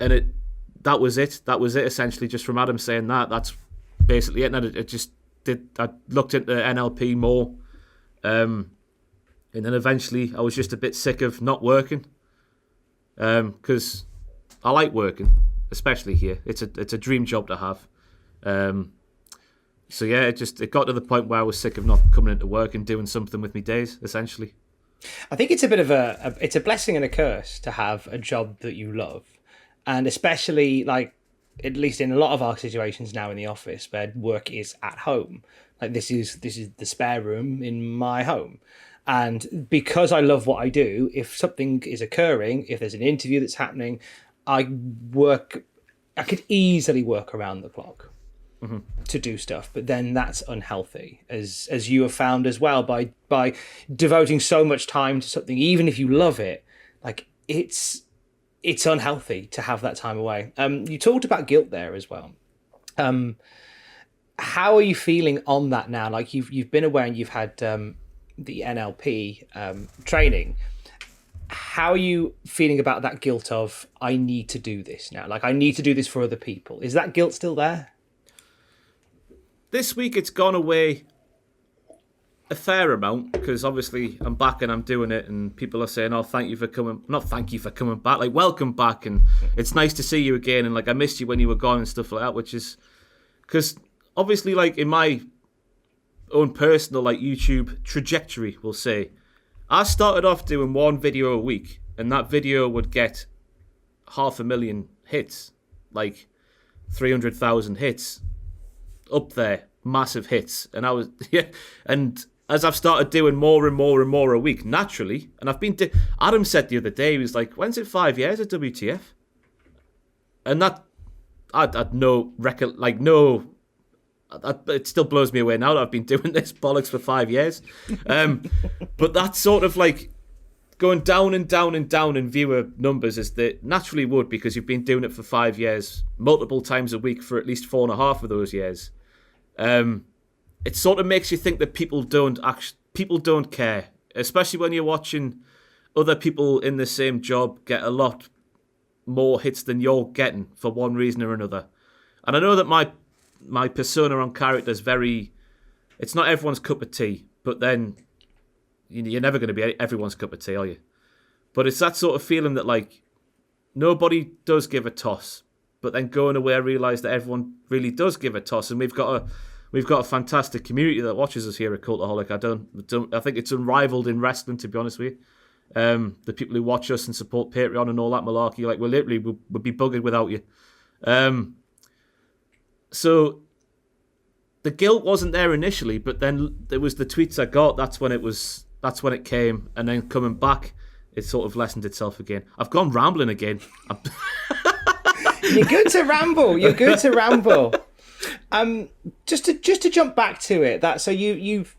And that was it. That was it essentially, just from Adam saying that. That's basically it. And I looked into NLP more. And then eventually I was just a bit sick of not working. Because I like working, especially here. It's a dream job to have. So yeah, it got to the point where I was sick of not coming into work and doing something with my days, essentially. I think it's a bit of it's a blessing and a curse to have a job that you love, and especially like at least in a lot of our situations now in the office where work is at home. Like this is the spare room in my home, and because I love what I do, if something is occurring, if there's an interview that's happening, I could easily work around the clock. Mm-hmm. To do stuff, but then that's unhealthy, as you have found as well, by devoting so much time to something, even if you love it, like it's unhealthy to have that time away. You talked about guilt there as well. How are you feeling on that now? Like you've been away and you've had the NLP training. How are you feeling about that guilt of I need to do this now? Like I need to do this for other people. Is that guilt still there? This week it's gone away a fair amount, because obviously I'm back and I'm doing it, and people are saying, oh, thank you for coming. Not thank you for coming back, like welcome back, and it's nice to see you again, and like I missed you when you were gone and stuff like that, which is because obviously like in my own personal like YouTube trajectory, we'll say, I started off doing one video a week, and that video would get 500,000 hits, like 300,000 hits. Up there, massive hits, and I was and as I've started doing more and more and more a week, naturally, and I've been Adam said the other day, he was like, when's it 5 years at WTF? And that I'd no record, like no, it still blows me away now that I've been doing this bollocks for 5 years. But that's sort of like going down and down and down in viewer numbers as they naturally would, because you've been doing it for 5 years, multiple times a week for at least 4.5 of those years. It sort of makes you think that people don't care, especially when you're watching other people in the same job get a lot more hits than you're getting for one reason or another. And I know that my persona on character is it's not everyone's cup of tea, but then you're never going to be everyone's cup of tea, are you? But it's that sort of feeling that, like, nobody does give a toss, but then going away I realise that everyone really does give a toss, and we've got a fantastic community that watches us here at Cultaholic. I think it's unrivaled in wrestling, to be honest with you. The people who watch us and support Patreon and all that malarkey, like, we'd be buggered without you. So the guilt wasn't there initially, but then there was the tweets I got. That's when it came, and then coming back, it sort of lessened itself again. I've gone rambling again. You're good to ramble. You're good to ramble. Just to jump back to it. So you've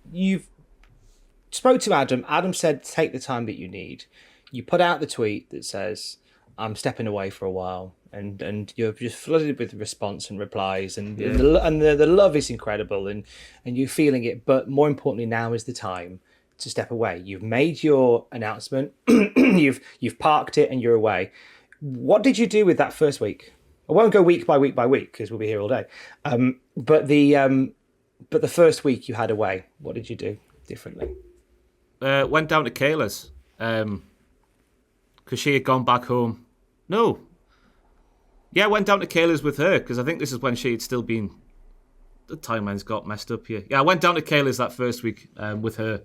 spoke to Adam. Adam said, take the time that you need. You put out the tweet that says, I'm stepping away for a while. And you're just flooded with response and replies, and the love is incredible, and you're feeling it. But more importantly, now is the time to step away. You've made your announcement. you've parked it, and you're away. What did you do with that first week? I won't go week by week because we'll be here all day. But the first week you had away, what did you do differently? Went down to Kayla's because she had gone back home. No. Yeah, I went down to Kayla's with her because I think this is when she had still been... The timeline's got messed up here. Yeah, I went down to Kayla's that first week with her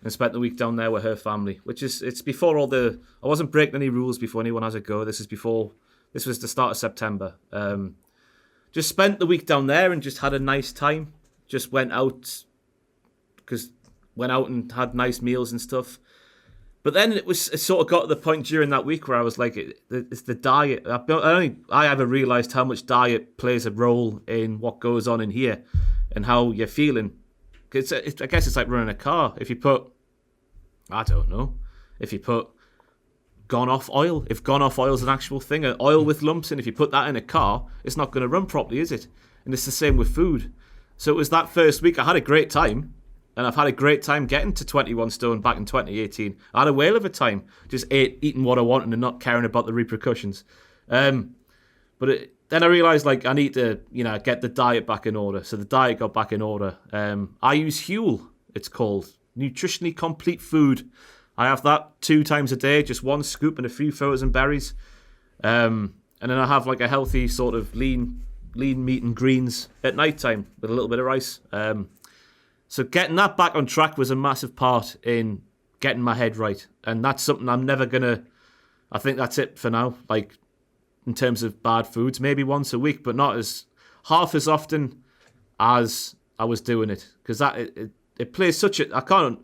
and spent the week down there with her family, it's before all the... I wasn't breaking any rules before anyone has a go. This was the start of September. Just spent the week down there and just had a nice time. Just went out and had nice meals and stuff. But then it sort of got to the point during that week where I was like, it's the diet. I haven't realised how much diet plays a role in what goes on in here and how you're feeling. I guess it's like running a car. If you put gone off oil, if gone off oil is an actual thing, oil with lumps in, if you put that in a car, it's not going to run properly, is it? And it's the same with food. So it was that first week. I had a great time. And I've had a great time getting to 21 stone back in 2018. I had a whale of a time just eating what I wanted and not caring about the repercussions. Then I realised, like, I need to, get the diet back in order. So the diet got back in order. I use Huel, it's called. Nutritionally complete food. I have that 2 times a day, just 1 scoop and a few frozen berries. And then I have, like, a healthy sort of lean meat and greens at night time with a little bit of rice. So getting that back on track was a massive part in getting my head right. And that's something I'm never going to... I think that's it for now. Like, in terms of bad foods, maybe once a week, but not half as often as I was doing it. Because it plays such a... I can't,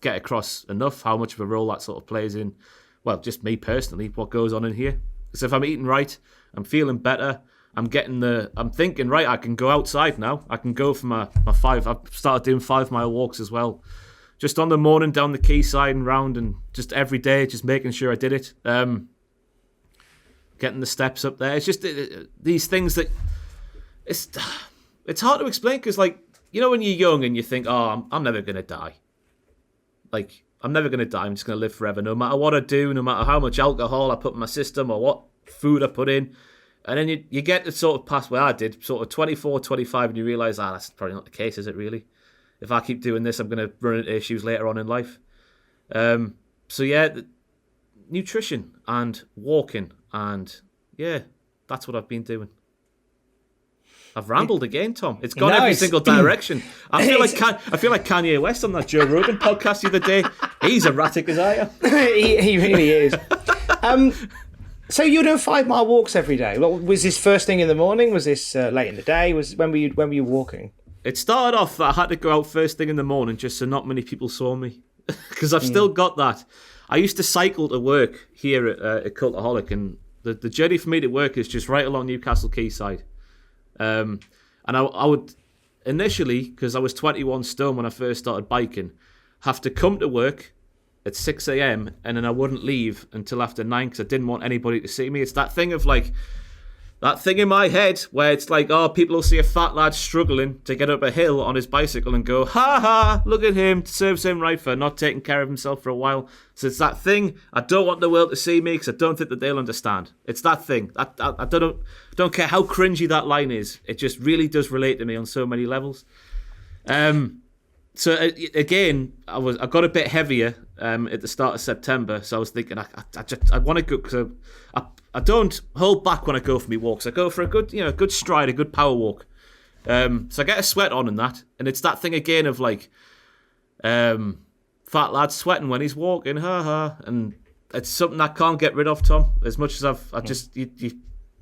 get across enough how much of a role that sort of plays in, well, just me personally, what goes on in here. Because if I'm eating right, I'm feeling better... I'm thinking, right, I can go outside now. I can go for my 5. I've started doing 5-mile walks as well. Just on the morning down the quayside and round, and just every day, just making sure I did it. Getting the steps up there. It's just these things that... It's hard to explain because, like, when you're young and you think, oh, I'm never going to die. Like, I'm never going to die. I'm just going to live forever. No matter what I do, no matter how much alcohol I put in my system or what food I put in. And then you get to sort of past where I did, sort of 24, 25, and you realise, that's probably not the case, is it really? If I keep doing this, I'm going to run into issues later on in life. So yeah, nutrition and walking, and yeah, that's what I've been doing. I've rambled again, Tom. It's gone every single direction. I feel like Kanye West on that Joe Rogan podcast the other day. He's erratic as I am. He really is. So you're doing 5-mile walks every day. Was this first thing in the morning? Was this late in the day? When were you walking? It started off that I had to go out first thing in the morning just so not many people saw me. Because I've still got that. I used to cycle to work here at Cultaholic, and the journey for me to work is just right along Newcastle Quayside. And I would initially, because I was 21 stone when I first started biking, have to come to work at 6 a.m. and then I wouldn't leave until after 9 because I didn't want anybody to see me. It's that thing of like, that thing in my head where it's like, oh, people will see a fat lad struggling to get up a hill on his bicycle and go, ha ha, look at him, serves him right for not taking care of himself for a while. So it's that thing, I don't want the world to see me because I don't think that they'll understand. It's that thing. I don't care how cringy that line is. It just really does relate to me on so many levels. So again, I got a bit heavier at the start of September. So I was thinking, I want to go because I don't hold back when I go for my walks. I go for a good stride, a good power walk. So I get a sweat on and that, and it's that thing again of like, fat lad sweating when he's walking, and it's something I can't get rid of, Tom. As much as you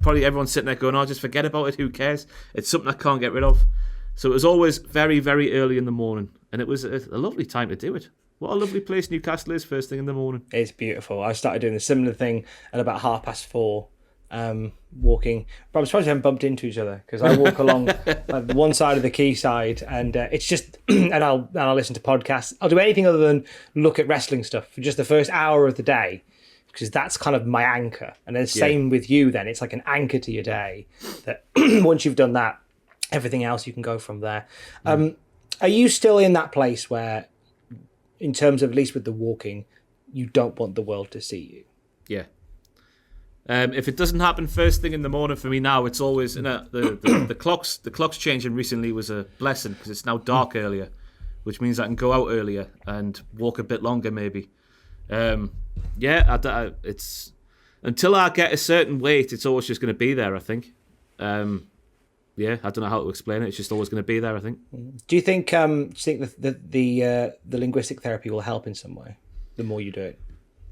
probably everyone's sitting there going, "Oh, just forget about it. Who cares?" It's something I can't get rid of. So it was always very, very early in the morning, and it was a lovely time to do it. What a lovely place Newcastle is first thing in the morning. It's beautiful. I started doing a similar thing at about 4:30, walking. But I'm surprised we haven't bumped into each other because I walk along one side of the quayside, and it's just, and I'll listen to podcasts. I'll do anything other than look at wrestling stuff for just the first hour of the day because that's kind of my anchor. And the same with you then. It's like an anchor to your day that once you've done that, everything else you can go from there. Are you still in that place where, in terms of at least with the walking, you don't want the world to see you? Yeah. If it doesn't happen first thing in the morning for me now, it's always the clocks changing recently was a blessing because it's now dark earlier, which means I can go out earlier and walk a bit longer maybe. It's until I get a certain weight, it's always just going to be there, I think. I don't know how to explain it. It's just always going to be there, I think. Do you think the linguistic therapy will help in some way, the more you do it?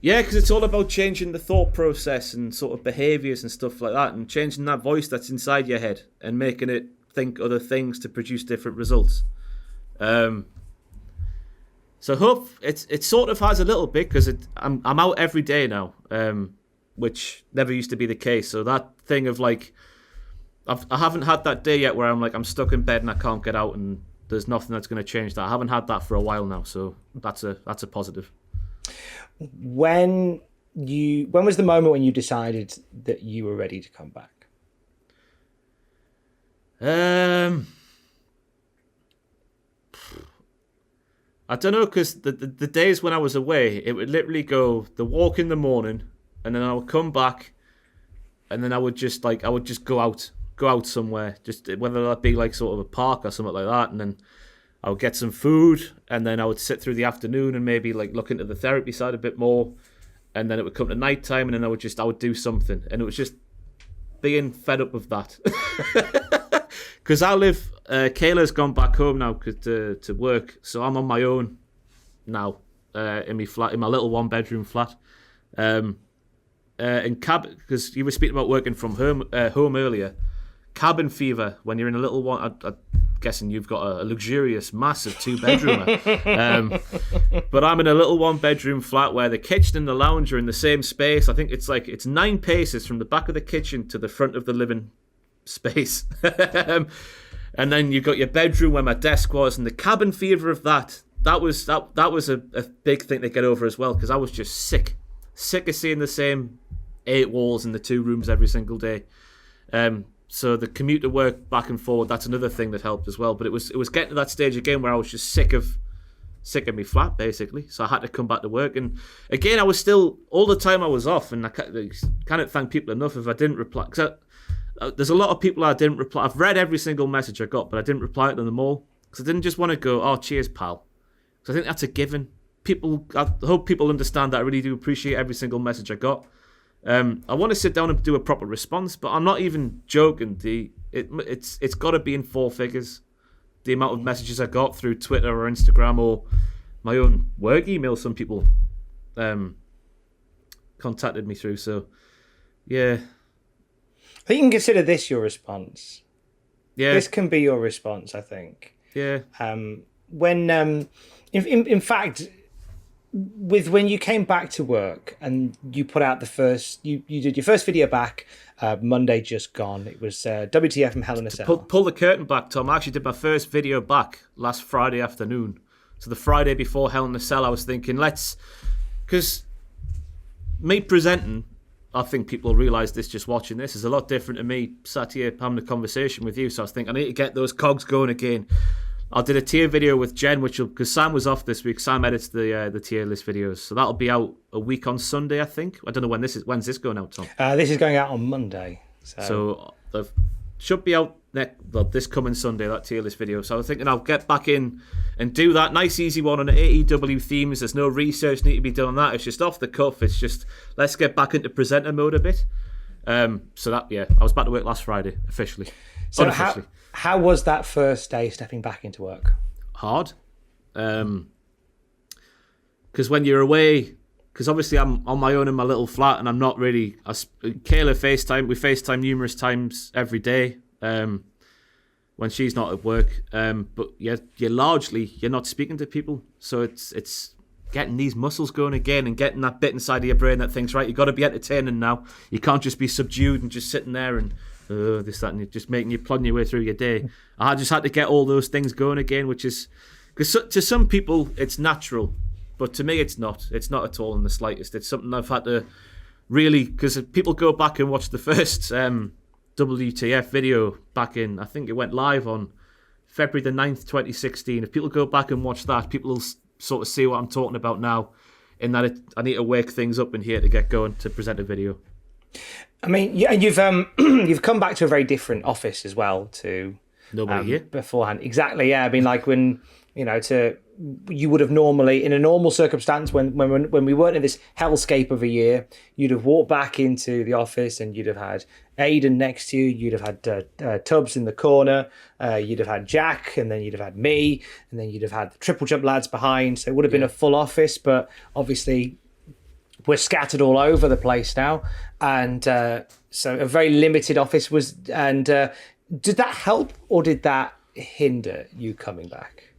Yeah, because it's all about changing the thought process and sort of behaviours and stuff like that, and changing that voice that's inside your head and making it think other things to produce different results. So hope it sort of has a little bit because I'm out every day now, which never used to be the case. So that thing of like, I haven't had that day yet where I'm like, I'm stuck in bed and I can't get out and there's nothing that's going to change that. I haven't had that for a while now, so that's a positive. When was the moment when you decided that you were ready to come back? I don't know, because the days when I was away, it would literally go the walk in the morning, and then I would come back, and then I would just go out somewhere, just whether that be like sort of a park or something like that, and then I would get some food, and then I would sit through the afternoon and maybe like look into the therapy side a bit more, and then it would come to night time, and then I would do something, and it was just being fed up with that. Because Kayla's gone back home now to work, so I'm on my own now in my flat, in my little 1-bedroom flat. And because you were speaking about working from home earlier, cabin fever when you're in a little one. I'm guessing you've got a luxurious, massive 2-bedroomer. But I'm in a little 1-bedroom flat where the kitchen and the lounge are in the same space. I think it's 9 paces from the back of the kitchen to the front of the living space. And then you've got your bedroom where my desk was, and the cabin fever of that was a big thing to get over as well, because I was just sick of seeing the same 8 walls in the 2 rooms every single day. So the commute to work back and forward, that's another thing that helped as well. But it was getting to that stage again where I was just sick of me flat, basically. So I had to come back to work. And again, I was still, all the time I was off, and I can't thank people enough if I didn't reply. Because there's a lot of people I didn't reply. I've read every single message I got, but I didn't reply to them all. Because I didn't just want to go, oh, cheers, pal. Because I think that's a given. I hope people understand that I really do appreciate every single message I got. I want to sit down and do a proper response, but I'm not even joking. It's got to be in 4 figures. The amount of messages I got through Twitter or Instagram or my own work email, some people contacted me through. So, yeah. I think you can consider this your response. Yeah. This can be your response, I think. Yeah. When, in fact, when you came back to work and you put out you did your first video back, Monday just gone. It was WTF from Hell in a Cell. Pull the curtain back, Tom. I actually did my first video back last Friday afternoon. So the Friday before Hell in a Cell, I was thinking, let's because me presenting, I think people will realise this just watching this, is a lot different to me sat here having a conversation with you. So I was thinking, I need to get those cogs going again. I did a tier video with Jen, because Sam was off this week. Sam edits the tier list videos, so that'll be out a week on Sunday, I think. I don't know when's this going out, Tom? This is going out on Monday. So should be out this coming Sunday, that tier list video. So I was thinking I'll get back in and do that nice easy one on the AEW themes. There's no research need to be done on that. It's just off the cuff. It's just let's get back into presenter mode a bit. So that I was back to work last Friday officially. So how was that first day stepping back into work? Hard, because when you're away, because obviously I'm on my own in my little flat and I'm not really. Kayla we FaceTime numerous times every day. When she's not at work, but you're not speaking to people, so it's getting these muscles going again and getting that bit inside of your brain that thinks, right, you got to be entertaining now. You can't just be subdued and just sitting there and this, that, and just plodding your way through your day. I just had to get all those things going again, which is, because to some people it's natural, but to me it's not. It's not at all in the slightest. It's something I've had to really, because people go back and watch the first WTF video back in, I think it went live on February the 9th, 2016. If people go back and watch that, people will sort of see what I'm talking about now, in that I need to wake things up in here to get going to present a video. I mean, yeah, you've come back to a very different office as well to nobody here beforehand. Exactly, yeah. I mean, like when you would have normally, in a normal circumstance, when we weren't in this hellscape of a year, you'd have walked back into the office and you'd have had Aiden next to you, you'd have had Tubbs in the corner, you'd have had Jack, and then you'd have had me, and then you'd have had the Triple Jump lads behind. So it would have been a full office, but obviously we're scattered all over the place now, and so a very limited office was. And did that help or did that hinder you coming back?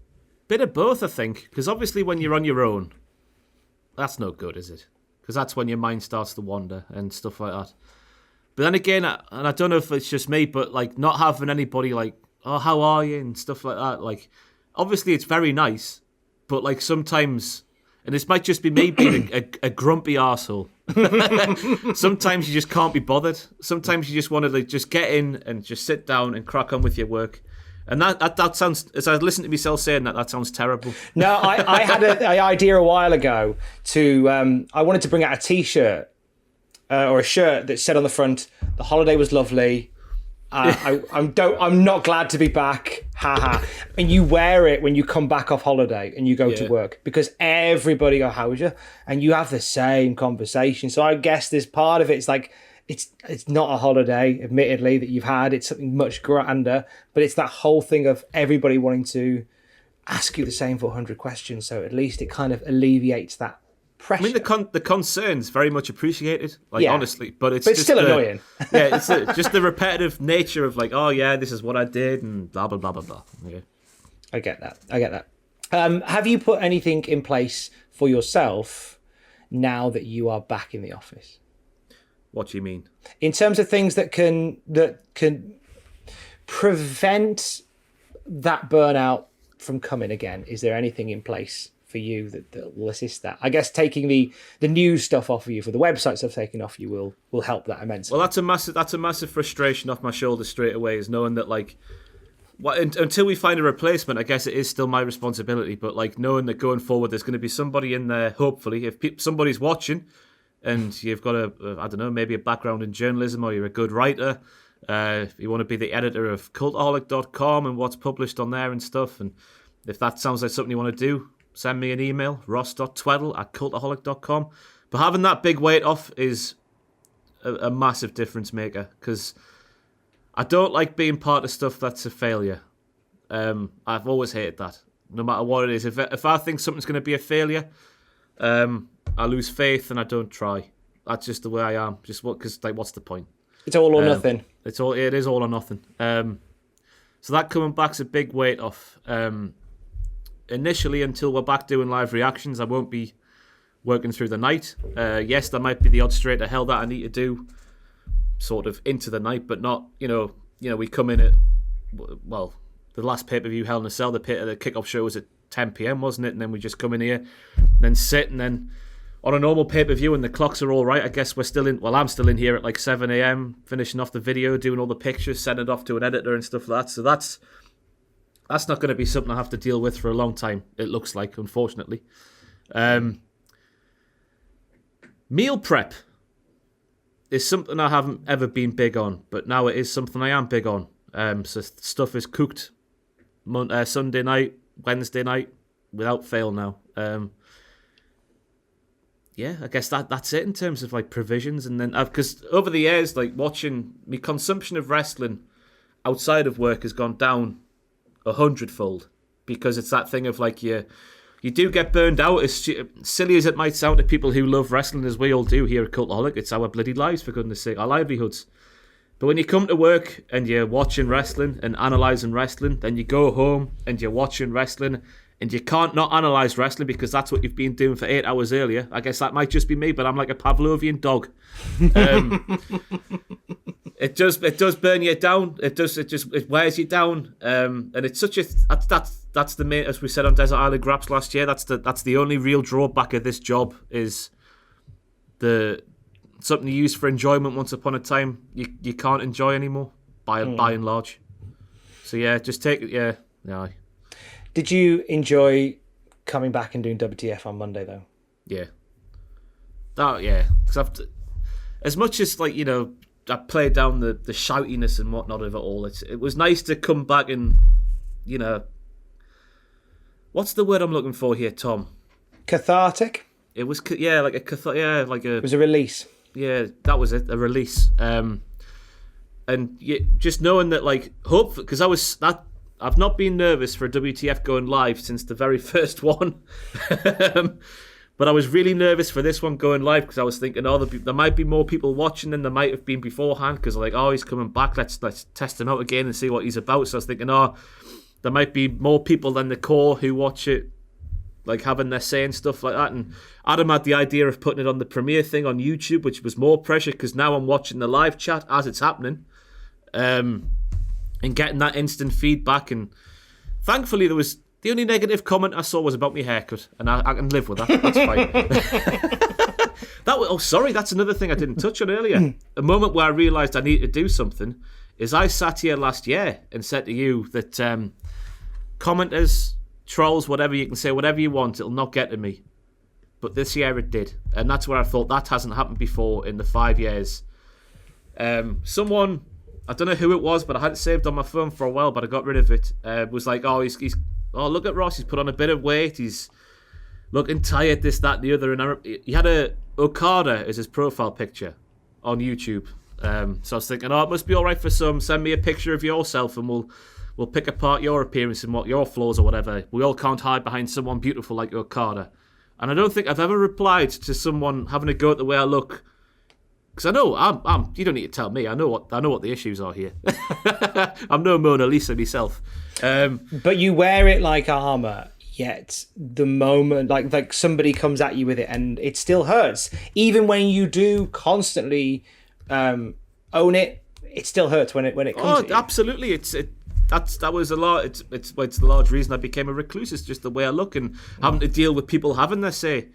Bit of both, I think, because obviously when you're on your own, that's no good, is it? Because that's when your mind starts to wander and stuff like that. But then again, and I don't know if it's just me, but like not having anybody like, oh, how are you and stuff like that. Like, obviously it's very nice, but like sometimes, and this might just be me being a grumpy arsehole. Sometimes you just can't be bothered. Sometimes you just want to like just get in and just sit down and crack on with your work. And that sounds, as I listen to myself saying that sounds terrible. No, I had an idea a while ago to, I wanted to bring out a T-shirt or a shirt that said on the front, "The holiday was lovely. I'm not glad to be back. Ha. And you wear it when you come back off holiday and you go to work, because everybody go, "How was you?" And you have the same conversation. So I guess this part of it's like, it's not a holiday, admittedly, that you've had. It's something much grander, but it's that whole thing of everybody wanting to ask you the same 400 questions. So at least it kind of alleviates that pressure. I mean, the concern's very much appreciated, honestly, but it's still annoying. It's just the repetitive nature of like, oh yeah, this is what I did, and blah blah blah blah blah. Yeah. I get that. Have you put anything in place for yourself now that you are back in the office? What do you mean? In terms of things that can prevent that burnout from coming again, is there anything in place for you that will assist that? I guess taking the news stuff off of you, for the website stuff taken off you will help that immensely. Well, that's a massive frustration off my shoulders straight away, is knowing that like, until we find a replacement, I guess it is still my responsibility. But like knowing that going forward, there's going to be somebody in there. Hopefully, if somebody's watching, and you've got I don't know, maybe a background in journalism, or you're a good writer, if you want to be the editor of Cultaholic.com and what's published on there and stuff, and if that sounds like something you want to do, send me an email, ross.tweddell@cultaholic.com. But having that big weight off is a massive difference maker, because I don't like being part of stuff that's a failure. I've always hated that, no matter what it is. If I think something's going to be a failure, I lose faith and I don't try. That's just the way I am. Because like, what's the point? It's all or nothing. It is all or nothing. So that coming back's a big weight off. Initially, until we're back doing live reactions, I won't be working through the night. Yes, there might be the odd straight to hell that I need to do, sort of into the night, but not. We come in at the last pay-per-view, Hell in a Cell. The kickoff show was at 10 p.m, wasn't it? And then we just come in here, and then sit, and then on a normal pay-per-view and the clocks are all right, I guess we're still in. Well, I'm still in here at like 7 a.m. finishing off the video, doing all the pictures, sending it off to an editor and stuff like that. So that's not going to be something I have to deal with for a long time. It looks like, unfortunately. Meal prep is something I haven't ever been big on, but now it is something I am big on. So stuff is cooked Sunday night, Wednesday night, without fail now. Yeah, I guess that's it in terms of like provisions. And then because over the years, like watching my consumption of wrestling outside of work has gone down 100-fold, because it's that thing of like you do get burned out. As silly as it might sound to people who love wrestling, as we all do here at Cultaholic, it's our bloody lives, for goodness sake, our livelihoods. But when you come to work and you're watching wrestling and analysing wrestling, then you go home and you're watching wrestling, and you can't not analyse wrestling because that's what you've been doing for 8 hours earlier. I guess that might just be me, but I'm like a Pavlovian dog. It does burn you down. It wears you down. And it's such a that's the main, as we said on Desert Island Graps last year. That's the only real drawback of this job, is something you used for enjoyment once upon a time you can't enjoy anymore by and large. So yeah, just take it. Yeah, no. Did you enjoy coming back and doing WTF on Monday though? Yeah. Because as much as like, you know, I played down the shoutiness and whatnot of it all, it was nice to come back and, you know, what's the word I'm looking for here, Tom? Cathartic. It was it was a release. Yeah, that was it, a release. And just knowing that, like, hope, because I've not been nervous for a WTF going live since the very first one. But I was really nervous for this one going live, because I was thinking, there might be more people watching than there might have been beforehand, because like, he's coming back, let's test him out again and see what he's about. So I was thinking, there might be more people than the core who watch it, like having their say and stuff like that. And Adam had the idea of putting it on the premiere thing on YouTube, which was more pressure, because now I'm watching the live chat as it's happening. And getting that instant feedback. And thankfully the only negative comment I saw was about my haircut, and I can live with that. That's fine. That's another thing I didn't touch on earlier. A moment where I realised I need to do something is I sat here last year and said to you that commenters, trolls, whatever, you can say whatever you want, it'll not get to me. But this year it did. And that's where I thought that hasn't happened before in the 5 years. Someone, I don't know who it was, but I had it saved on my phone for a while, but I got rid of it. Was like, he's look at Ross, he's put on a bit of weight, he's looking tired, this, that, and the other. And he had a Okada as his profile picture on YouTube. So I was thinking, it must be all right for some. Send me a picture of yourself and we'll pick apart your appearance and what your flaws or whatever. We all can't hide behind someone beautiful like Okada. And I don't think I've ever replied to someone having a go at the way I look, because I know I'm. You don't need to tell me. I know what the issues are here. I'm no Mona Lisa myself. But you wear it like armor. Yet the moment, like somebody comes at you with it, and it still hurts. Even when you do constantly own it, it still hurts when it comes. At you. Absolutely. That was a lot. It's the large reason I became a recluse. It's just the way I look and having to deal with people having their say,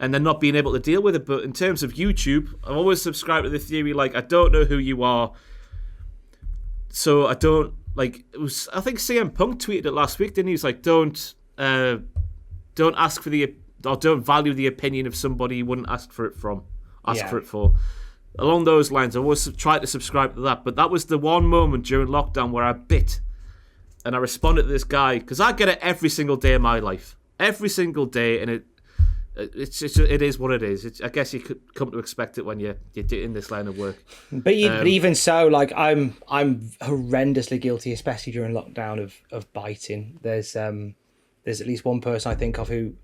and then not being able to deal with it. But in terms of YouTube, I've always subscribed to the theory, like, I don't know who you are, so I don't, like, it was, I think CM Punk tweeted it last week, didn't he? He's like, don't ask for don't value the opinion of somebody you wouldn't ask for it for. Along those lines, I always tried to subscribe to that, but that was the one moment during lockdown where I bit, and I responded to this guy, because I get it every single day of my life, every single day, and it is what it is. I guess you could come to expect it when you're in this line of work. But even so, like, I'm horrendously guilty, especially during lockdown, of biting. There's at least one person I think of who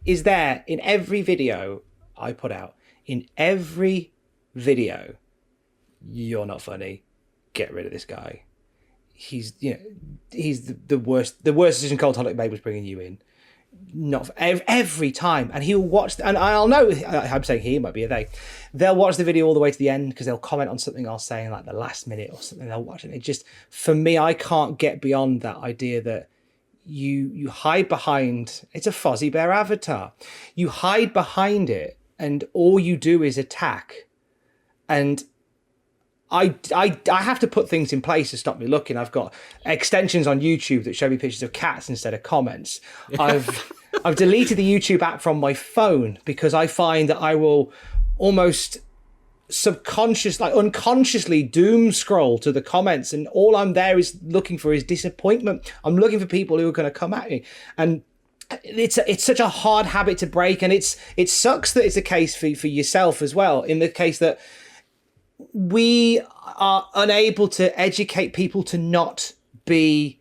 is there in every video I put out. In every video, you're not funny. Get rid of this guy. He's the worst. The worst decision Cultaholic made was bringing you in. Not every time, and he'll watch, and I'll know. I'm saying he, might be a they. They'll watch the video all the way to the end because they'll comment on something I'll say in like the last minute or something. They'll watch it. It just, for me, I can't get beyond that idea that you hide behind. It's a Fozzie Bear avatar. You hide behind it and all you do is attack. And I have to put things in place to stop me looking. I've got extensions on YouTube that show me pictures of cats instead of comments. I've deleted the YouTube app from my phone because I find that I will almost unconsciously doom scroll to the comments, and all I'm there is looking for is disappointment. I'm looking for people who are going to come at me, and it's such a hard habit to break. And it sucks that it's a case for yourself as well, in the case that we are unable to educate people to not be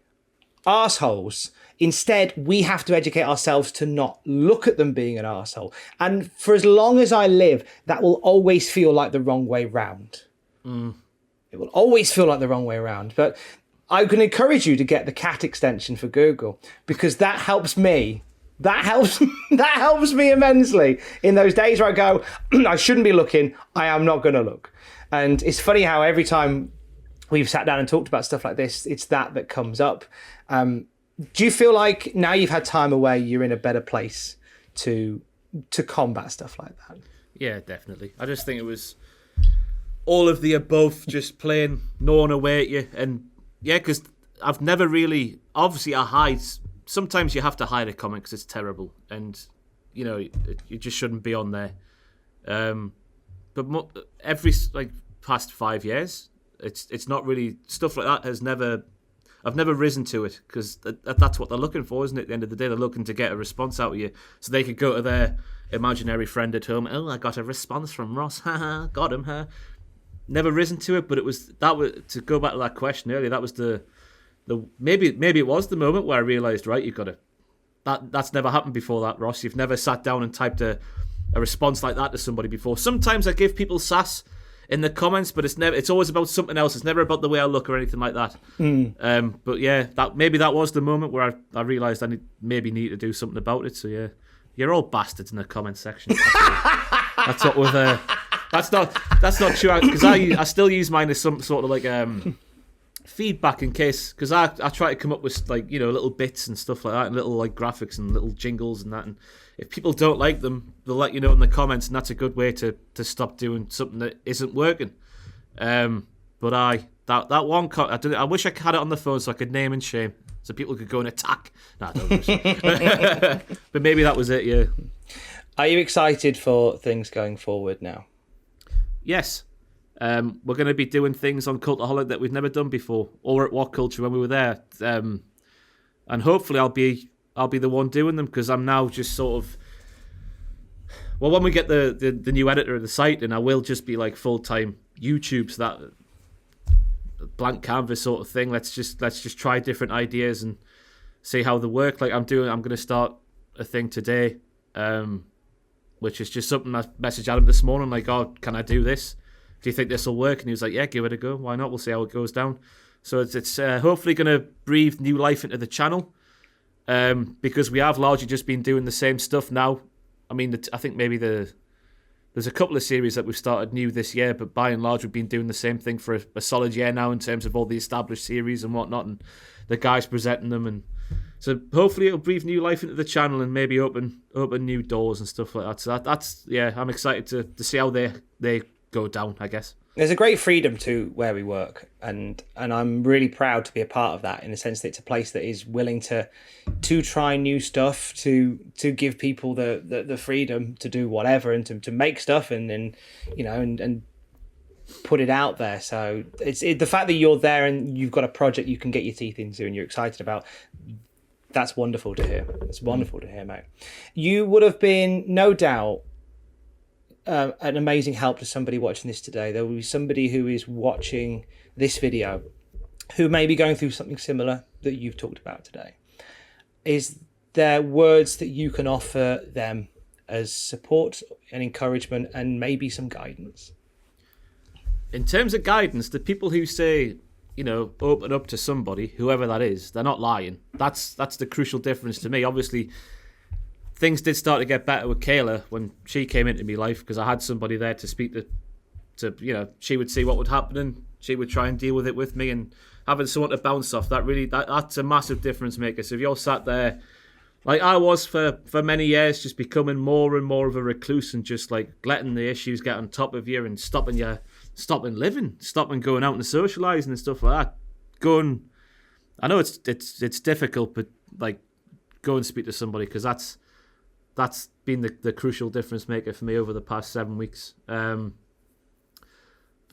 arseholes. Instead, we have to educate ourselves to not look at them being an arsehole. And for as long as I live, that will always feel like the wrong way round. It will always feel like the wrong way round. But I can encourage you to get the cat extension for Google, because that helps me. That helps me immensely in those days where I go, I shouldn't be looking. I am not going to look. And it's funny how every time we've sat down and talked about stuff like this, it's that comes up. Do you feel like now you've had time away, you're in a better place to combat stuff like that? Yeah, definitely. I just think it was all of the above, just plain gnawing away at you. And yeah, because I've never really, obviously I hide. Sometimes you have to hide a comment because it's terrible, and you know you just shouldn't be on there. But every past 5 years, it's not really stuff like that. I've never risen to it, because that's what they're looking for, isn't it? At the end of the day, they're looking to get a response out of you, so they could go to their imaginary friend at home. Oh, I got a response from Ross. Got him. Never risen to it, but it was to go back to that question earlier. That was the maybe it was the moment where I realised, right, you've got to. That's never happened before that, Ross. You've never sat down and typed a response like that to somebody before. Sometimes I give people sass in the comments, but it's always about something else. It's never about the way I look or anything like that. But yeah, that was the moment where I realised I need to do something about it. So yeah, you're all bastards in the comment section. That's what with that's not true, because I still use mine as some sort of feedback in case, because I try to come up with little bits and stuff like that, and little graphics and little jingles and that, and if people don't like them, they'll let you know in the comments, and that's a good way to stop doing something that isn't working. But that one I wish I had it on the phone so I could name and shame, so people could go and attack. Nah, don't wish. But maybe that was it. Yeah. Are you excited for things going forward now? Yes. We're going to be doing things on Cultaholic that we've never done before, or at What Culture when we were there, and hopefully I'll be the one doing them, because I'm now just sort of. Well, when we get the new editor of the site, and I will just be full-time YouTube, so that blank canvas sort of thing. Let's just try different ideas and see how they work. I'm going to start a thing today, which is just something I messaged Adam this morning, oh, can I do this? Do you think this will work? And he was like, yeah, give it a go. Why not? We'll see how it goes down. So it's hopefully going to breathe new life into the channel, because we have largely just been doing the same stuff now. I mean, I think maybe there's a couple of series that we've started new this year, but by and large, we've been doing the same thing for a solid year now in terms of all the established series and whatnot, and the guys presenting them. And so hopefully it'll breathe new life into the channel and maybe open new doors and stuff like that. So that's I'm excited to see how they go down, I guess. There's a great freedom to where we work, and I'm really proud to be a part of that, in the sense that it's a place that is willing to try new stuff, to give people the freedom to do whatever, and to make stuff and put it out there. So it's the fact that you're there and you've got a project you can get your teeth into and you're excited about. That's wonderful to hear. It's wonderful to hear, mate. You would have been, no doubt, an amazing help to somebody watching this today. There will be somebody who is watching this video who may be going through something similar that you've talked about today. Is there words that you can offer them as support and encouragement and maybe some guidance? In terms of guidance, the people who say, open up to somebody, whoever that is, they're not lying. That's the crucial difference to me. Obviously, things did start to get better with Kayla when she came into my life, because I had somebody there to speak to she would see what would happen and she would try and deal with it with me, and having someone to bounce off, that's a massive difference maker. So if you're sat there Like I was for many years, just becoming more and more of a recluse and just like letting the issues get on top of you and stopping living, stopping going out and socialising and stuff like that. I know it's difficult, but like go and speak to somebody, because that's been the crucial difference maker for me over the past 7 weeks. But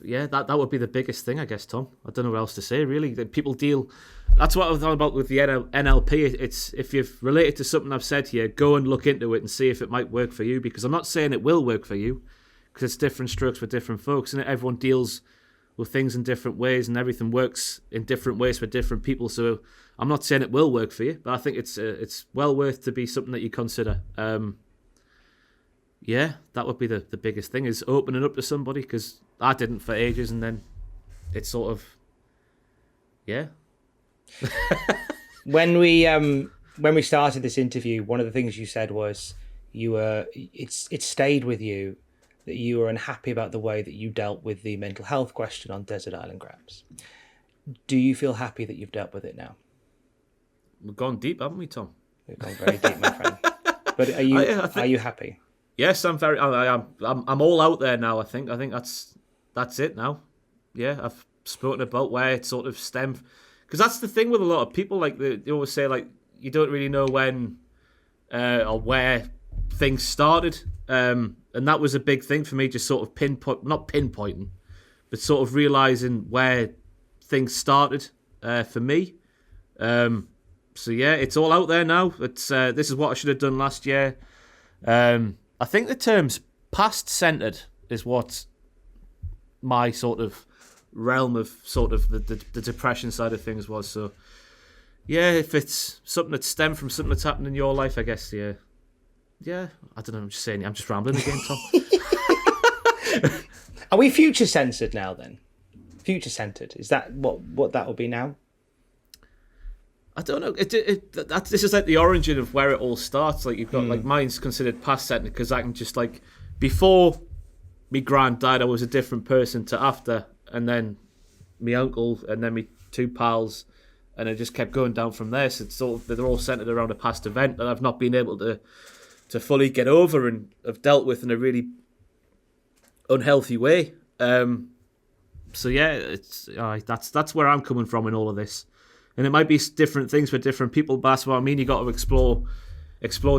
yeah, that would be the biggest thing, I guess, Tom. I don't know what else to say, really. People deal... That's what I was on about with the NLP. It's if you've related to something I've said here, go and look into it and see if it might work for you, because I'm not saying it will work for you, because it's different strokes for different folks, and everyone deals with things in different ways, and everything works in different ways for different people. So I'm not saying it will work for you, but I think it's well worth to be something that you consider. Yeah, that would be the biggest thing, is opening up to somebody, because I didn't for ages, and then it's sort of, yeah. When we started this interview, one of the things you said was it stayed with you that you were unhappy about the way that you dealt with the mental health question on Desert Island Graps. Do you feel happy that you've dealt with it now? We've gone deep, haven't we, Tom? We've gone very deep, my friend. But are you happy? Yes, I'm very. I'm all out there now. I think that's it now. Yeah, I've spoken about where it sort of stemmed, because that's the thing with a lot of people. Like they always say, like you don't really know when or where things started, and that was a big thing for me. Just sort of not pinpointing, but sort of realizing where things started for me. So yeah, it's all out there now. It's this is what I should have done last year. I think the term's past-centered is what my sort of realm of sort of the depression side of things was. So, yeah, if it's something that stemmed from something that's happened in your life, I guess, yeah. Yeah, I don't know, I'm just saying, I'm just rambling again, Tom. Are we future-censored now, then? Future-centered, is that what that will be now? I don't know. This is like the origin of where it all starts. Like you've got like mine's considered past centered, because I can just like before me grand died, I was a different person to after, and then me uncle, and then me two pals, and it just kept going down from there. So it's sort of, they're all centered around a past event that I've not been able to fully get over and have dealt with in a really unhealthy way. So yeah, it's that's where I'm coming from in all of this. And it might be different things for different people, but that's what I mean. You got to explore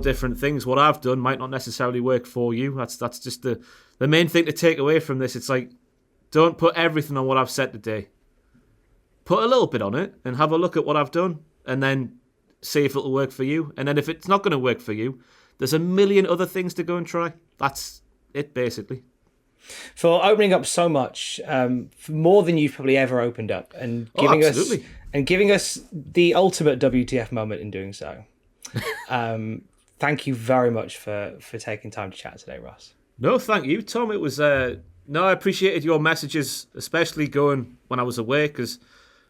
different things. What I've done might not necessarily work for you. That's just the main thing to take away from this. It's like, don't put everything on what I've said today. Put a little bit on it and have a look at what I've done, and then see if it'll work for you. And then if it's not going to work for you, there's a million other things to go and try. That's it, basically. For opening up so much, for more than you've probably ever opened up, and giving us the ultimate WTF moment in doing so. Thank you very much for taking time to chat today, Ross. No, thank you, Tom. It was I appreciated your messages, especially going when I was away, because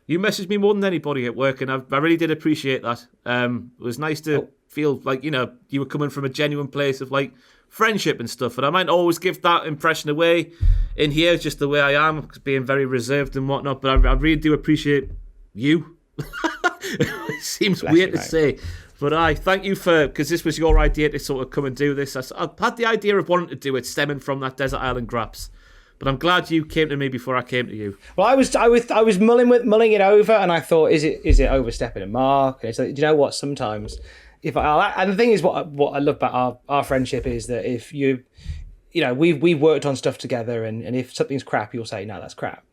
you messaged me more than anybody at work, and I really did appreciate that. It was nice to feel like, you know, you were coming from a genuine place of like friendship and stuff, and I might always give that impression away in here, just the way I am, being very reserved and whatnot, but I really do appreciate you. It seems weird to say, but I thank you because this was your idea to sort of come and do this. I had the idea of wanting to do it stemming from that Desert Island Graps, but I'm glad you came to me before I came to you. Well, I was mulling it over, and I thought, is it overstepping a mark? And it's like, do you know what? Sometimes, and the thing is, what I love about our friendship is that if we've worked on stuff together, and if something's crap, you'll say, no, that's crap,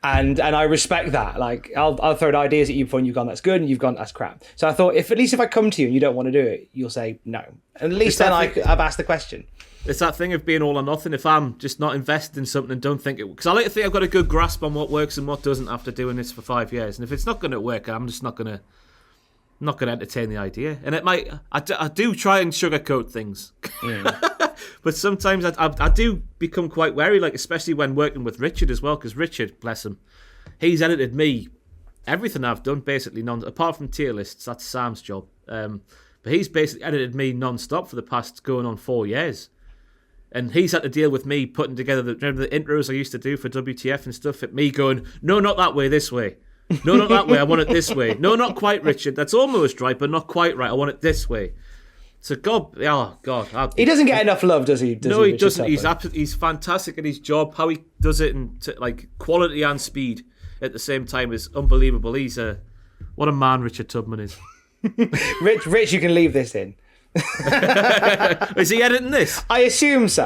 and I respect that. Like I'll throw ideas at you before, and you've gone, that's good, and you've gone, that's crap. So I thought, if I come to you and you don't want to do it, you'll say no, and at least then I've asked the question. It's that thing of being all or nothing. If I'm just not invested in something and don't think it, because I like to think I've got a good grasp on what works and what doesn't after doing this for 5 years, and if it's not going to work, I'm just not going to entertain the idea. And it might, I do try and sugarcoat things. But sometimes I do become quite wary, like especially when working with Richard as well, because Richard, bless him, he's edited me everything I've done basically apart from tier lists. That's Sam's job, but he's basically edited me non-stop for the past going on 4 years, and he's had to deal with me putting together the intros I used to do for WTF and stuff, at me going, no, not that way, this way. No, not that way, I want it this way. No, not quite, Richard, that's almost right, but not quite right, I want it this way. So God. He doesn't get enough love, does he? No, he Richard doesn't. Tubman? He's fantastic at his job. How he does it in like quality and speed at the same time is unbelievable. What a man Richard Tubman is. Rich, you can leave this in. Is he editing this? I assume so.